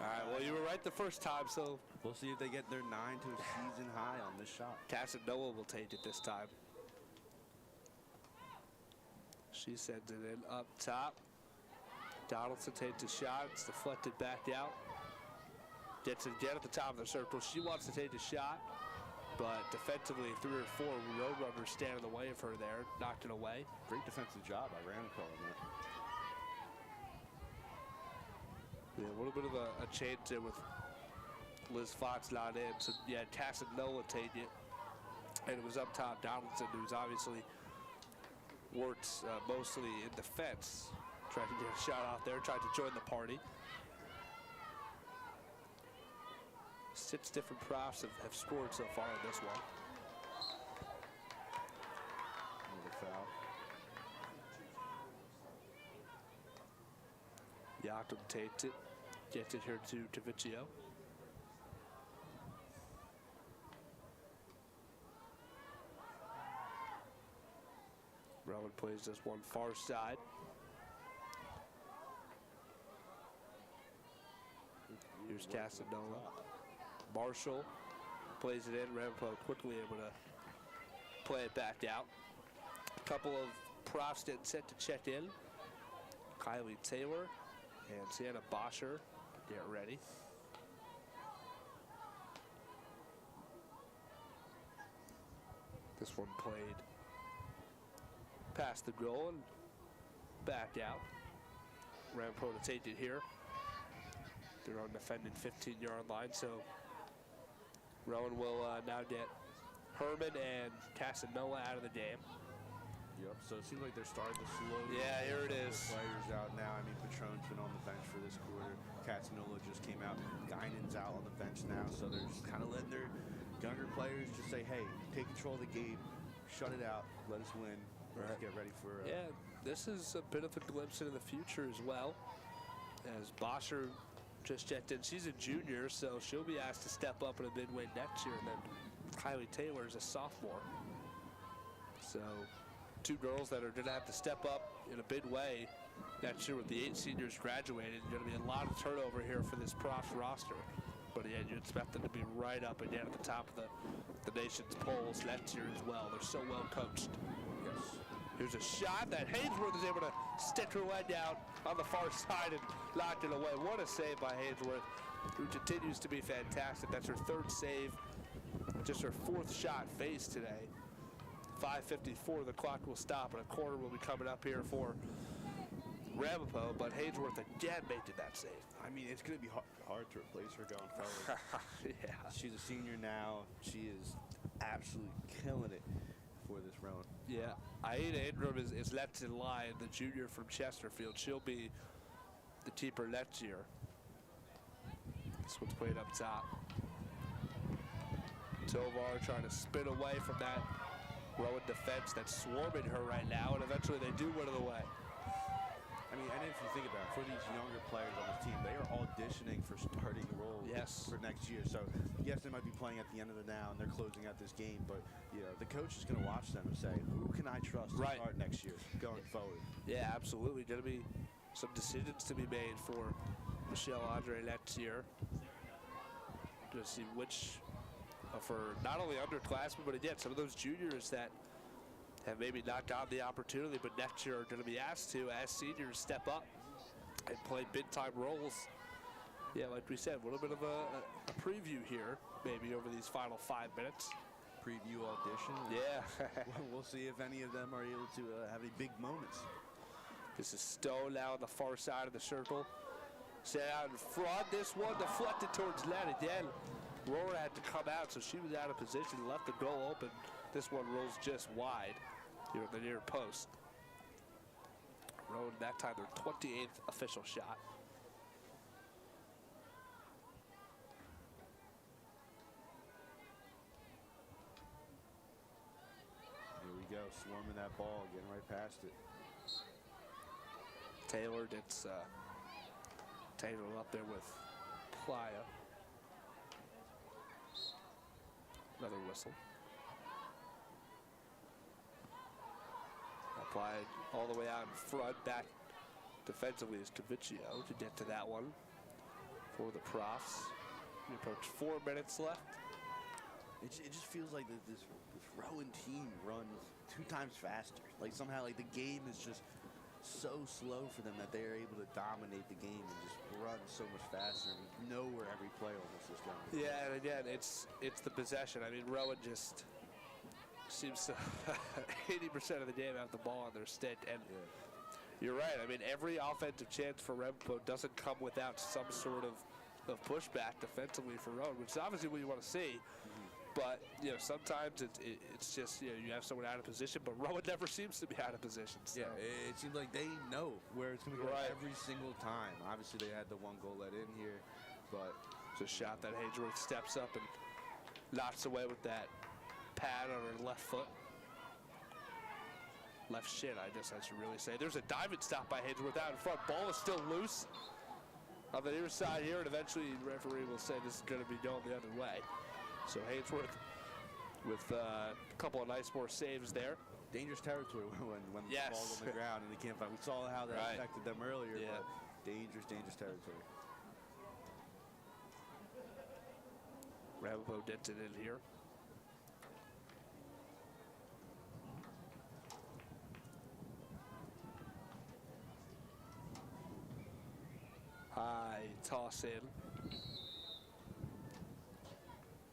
All right, well, you were right the first time, so We'll see if they get their 9 to a season high on this shot. Casanova will take it this time. She sends it in up top. Donaldson takes a shot. It's deflected back out. Gets it again at the top of the circle. She wants to take a shot, but defensively 3 or 4 road runners stand in the way of her there. Knocked it away. Great defensive job by Ramapo in there. Yeah, a little bit of a change there with Liz Fox not in. So, yeah, Casanova take it. And it was up top Donaldson, who's obviously works mostly in defense. Tried to get a shot out there, tried to join the party. 6 different Profs have scored so far in this one. Another foul. Yakum takes it, gets it here to Vecchio. Rowan plays this one far side. Here's Casanova. Marshall plays it in. Ramapo quickly able to play it back out. A couple of Profs getting set to check in. Kylie Taylor and Sienna Boscher get ready. This one played past the goal and back out. Ramapo to take it here. They're on defended 15-yard line, so Rowan will now get Herman and Casanova out of the game. Yep, so it seems like they're starting to slowly. Yeah, here it is. Players out now. I mean, Patron's been on the bench for this quarter. Casanova just came out. Guinan's out on the bench now, so they're just kind of letting their younger players just say, hey, take control of the game, shut it out, let us win. Let's get ready for... Yeah, this is a bit of a glimpse into the future as well, as Boscher just checked in. She's a junior, so she'll be asked to step up in a midway next year, and then Kylie Taylor is a sophomore. So 2 girls that are going to have to step up in a big way next year with the 8 seniors graduated. Going to be a lot of turnover here for this Profs roster. But yeah, you expect them to be right up again at the top of the nation's polls next year as well. They're so well coached. Yes. Here's a shot that Hainsworth is able to stick her leg down on the far side and knock it away. What a save by Hainsworth, who continues to be fantastic. That's her 3rd save, just her 4th shot faced today. 5:54, the clock will stop, and a corner will be coming up here for Ramapo, but Hainsworth again making that save. I mean, it's going to be hard to replace her going forward. Yeah. She's a senior now. She is absolutely killing it for this Rowan. Yeah, Aida Ingram is left in line, the junior from Chesterfield. She'll be the keeper next year. This one's played up top. Tovar trying to spin away from that Rowan defense that's swarming her right now, and eventually they do win it away. I mean, and if you think about it, for these younger players on this team, they are auditioning for starting roles for next year. So, yes, they might be playing at the end of the now, and they're closing out this game, but you know, the coach is going to watch them and say, who can I trust to start next year going forward? Yeah, absolutely. Going to be some decisions to be made for Michelle Andre next year. To see which for not only underclassmen, but again, some of those juniors that have maybe not gotten the opportunity, but next year are going to be asked to, as seniors, step up and play big-time roles. Yeah, like we said, a little bit of a preview here, maybe over these final 5 minutes. Preview audition. Yeah. We'll see if any of them are able to have any big moments. This is Stone now on the far side of the circle. Set out in front. This one deflected towards net again. Rowan had to come out, so she was out of position, left the goal open. This one rolls just wide here at the near post. Rowan, that time, their 28th official shot. Here we go, swarming that ball, getting right past it. Taylor gets Taylor up there with Playa. Another whistle. Applied all the way out in front, back defensively is Caviccio to get to that one for the Profs. We approach 4 minutes left. It just feels like this Rowan team runs 2 times faster. Like somehow like the game is just so slow for them that they're able to dominate the game and just run so much faster and know where every play almost is going. Yeah, and again, it's the possession. I mean, Rowan just seems to 80% of the game have the ball on their stick, and you're right. I mean, every offensive chance for Ramapo doesn't come without some sort of pushback defensively for Rowan, which is obviously what you want to see. But, you know, sometimes it's just, you know, you have someone out of position, but Rowan never seems to be out of position. So. Yeah, it seems like they know where it's going to go every single time. Obviously, they had the 1 goal let in here, but it's a shot that Hainsworth steps up and knocks away with that pad on her left foot. Left shin, I guess I should really say. There's a diving stop by Hainsworth out in front. Ball is still loose on the near side here, and eventually the referee will say this is going to be going the other way. So Hainsworth with a couple of nice more saves there. Dangerous territory when the ball's on the ground and they can't find. We saw how that affected them earlier, but dangerous territory. Ramapo gets it in here. High toss in.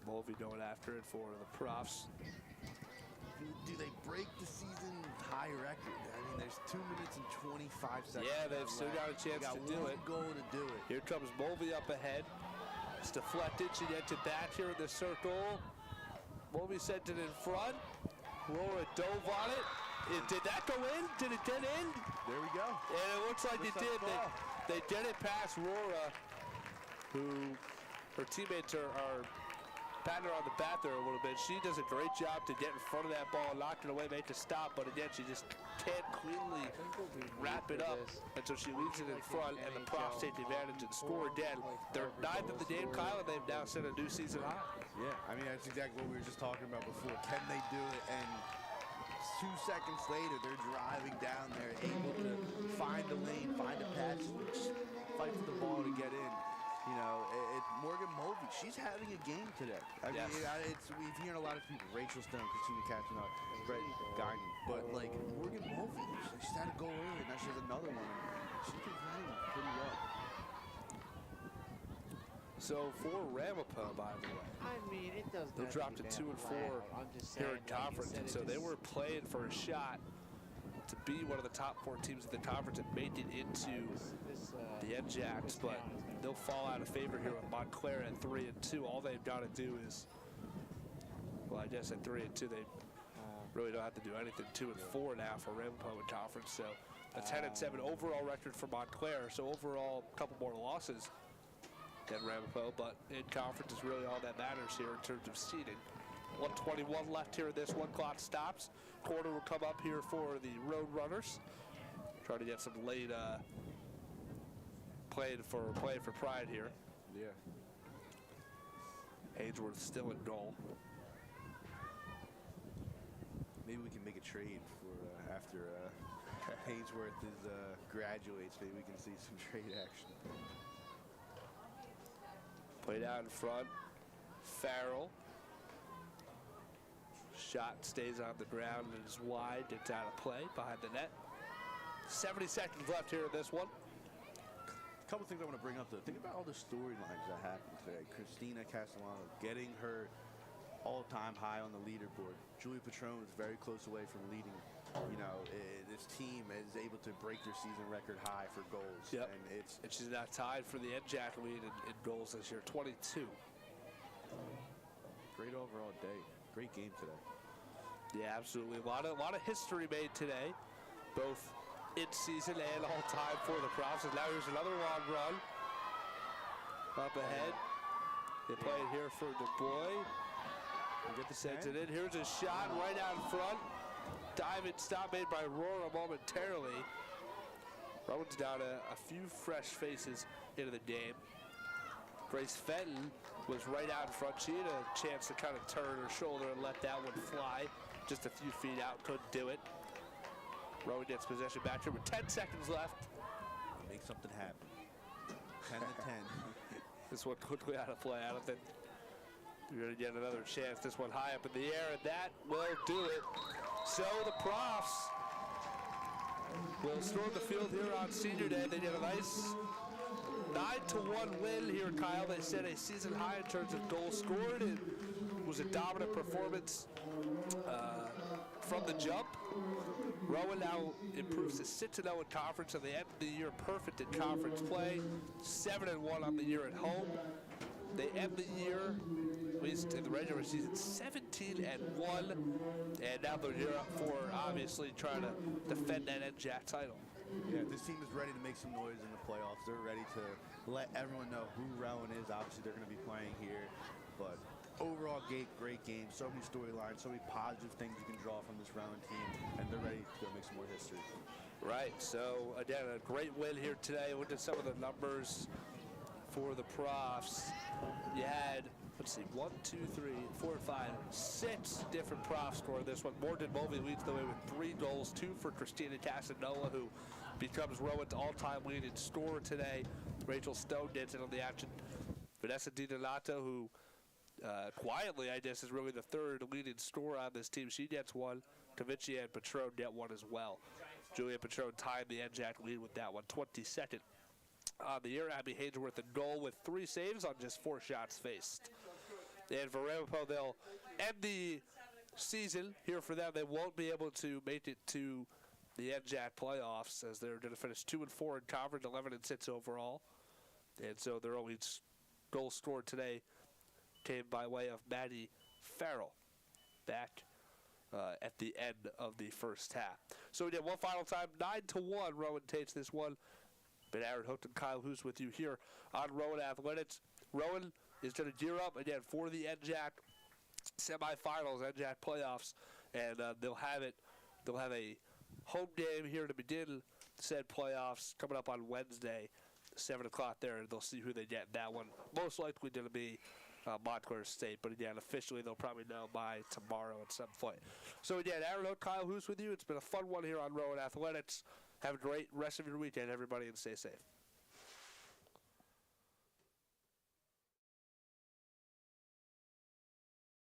Mulvey going after it for the Profs. Do they break the season high record? I mean, there's 2 minutes and 25 seconds. Yeah, they've still got a chance to do it. Goal to do it. Here comes Mulvey up ahead. It's deflected. She gets it back here in the circle. Mulvey sent it in front. Rowan dove on it. Did that go in? Did it get in? There we go. And it looks like it did. They get it past Rora, who her teammates are patting her on the back there a little bit. She does a great job to get in front of that ball, knock it away, make a stop, but again, she just can't cleanly wrap it up. And so she leaves it in front, and the Profs take advantage and score again. They're 9th in the game, Kyle, and they've now set a new season high. Yeah, I mean, that's exactly what we were just talking about before. Can they do it? And 2 seconds later, they're driving down there, able to find a lane, find a patch, fight for the ball to get in. You know, Morgan Mulvey, she's having a game today. I mean, we've heard a lot of people, Rachel Stone, Christina Katzenau, Brett Guinan, but like Morgan Mulvey, she's had a goal early, now she has another one. She's been playing pretty well. So for Ramapo, by the way, I mean, it does. They dropped to 2 and 4 here in conference, and so they were playing for a shot to be one of the top 4 teams in the conference and make it into the NJACs, but they'll fall out of favor here with Montclair at 3 and 2. All they've got to do is, well, I guess at 3 and 2 they really don't have to do anything. 2 and 4 now for Ramapo in conference, so a 10 and 7 overall record for Montclair. So overall, a couple more losses than Ramapo, but in conference is really all that matters here in terms of seeding. 1:21 left here in this one. Clock stops. Quarter will come up here for the Road Runners. Try to get some late play for pride here. Yeah. Hainsworth still in goal. Maybe we can make a trade for after Hainsworth graduates. Maybe we can see some trade action. Played out in front. Farrell Shot stays on the ground and is wide. It's out of play behind the net. 70 seconds left here in this one. A couple things I want to bring up, though. Think about all the storylines that happened today. Christina Castellano getting her all-time high on the leaderboard. Julia Petrone was very close away from leading. You know, this team is able to break their season record high for goals. Yep. And she's now tied for the NJAC lead in goals this year, 22. Great overall day. Great game today. Yeah, absolutely. A lot of history made today, both in season and all time for the Profs. And now here's another long run up ahead. They play it here for DuBois. Get the sense it in. Here's a shot right out in front. Diving stop made by Rowan momentarily. Rowan's down a few fresh faces into the game. Grace Fenton was right out in front. She had a chance to kind of turn her shoulder and let that one fly. Just a few feet out, couldn't do it. Rowan gets possession back here with 10 seconds left. Make something happen. 10 to 10. This one quickly out of play. I don't think you're going to get another chance. This one high up in the air, and that will do it. So the Profs will storm the field here on Senior Day. They did a nice 9-1 win here, Kyle. They set a season high in terms of goals scored. It was a dominant performance from the jump. Rowan now improves to 6-0 in conference, and they end the year perfect in conference play. 7-1 on the year at home. They end the year, at least in the regular season, 17-1, and now they're here up for obviously trying to defend that NJAC title. Yeah, this team is ready to make some noise in the playoffs. They're ready to let everyone know who Rowan is. Obviously, they're going to be playing here, but overall, great game. So many storylines, so many positive things you can draw from this Rowan team, and they're ready to go make some more history. Right. So again, a great win here today. Look at some of the numbers for the Profs. You had, let's see, 1, 2, 3, 4, 5, 6 different Profs score this one. Morgan Mulvey leads the way with 3 goals, 2 for Christina Casanova, who becomes Rowan's all-time leading scorer today. Rachel Stone gets in on the action. Vanessa DiDonato, who quietly, I guess, is really the third leading scorer on this team. She gets 1. Tavici and Petrone get 1 as well. Julia Petrone tied the NJAC lead with that one, 22nd. On the year, Abby Hainsworth a goal with 3 saves on just 4 shots faced. And for Ramapo, they'll end the season here for them. They won't be able to make it to the NJAC playoffs, as they're going to finish 2-4 in conference, 11-6 overall. And so their only goal scored today came by way of Maddie Farrell back at the end of the first half. So we did one final time, 9-1. Rowan takes this one. But Aaron Hooked and Kyle Hoos with you here on Rowan Athletics. Rowan is going to gear up again for the NJAC semifinals, NJAC playoffs, and they'll have it. They'll have a home game here to begin said playoffs coming up on Wednesday, 7 o'clock there. They'll see who they get. That one most likely going to be Montclair State, but again, officially they'll probably know by tomorrow at some point. So again, Aaron Hooked, Kyle Hoos with you. It's been a fun one here on Rowan Athletics. Have a great rest of your weekend, everybody, and stay safe.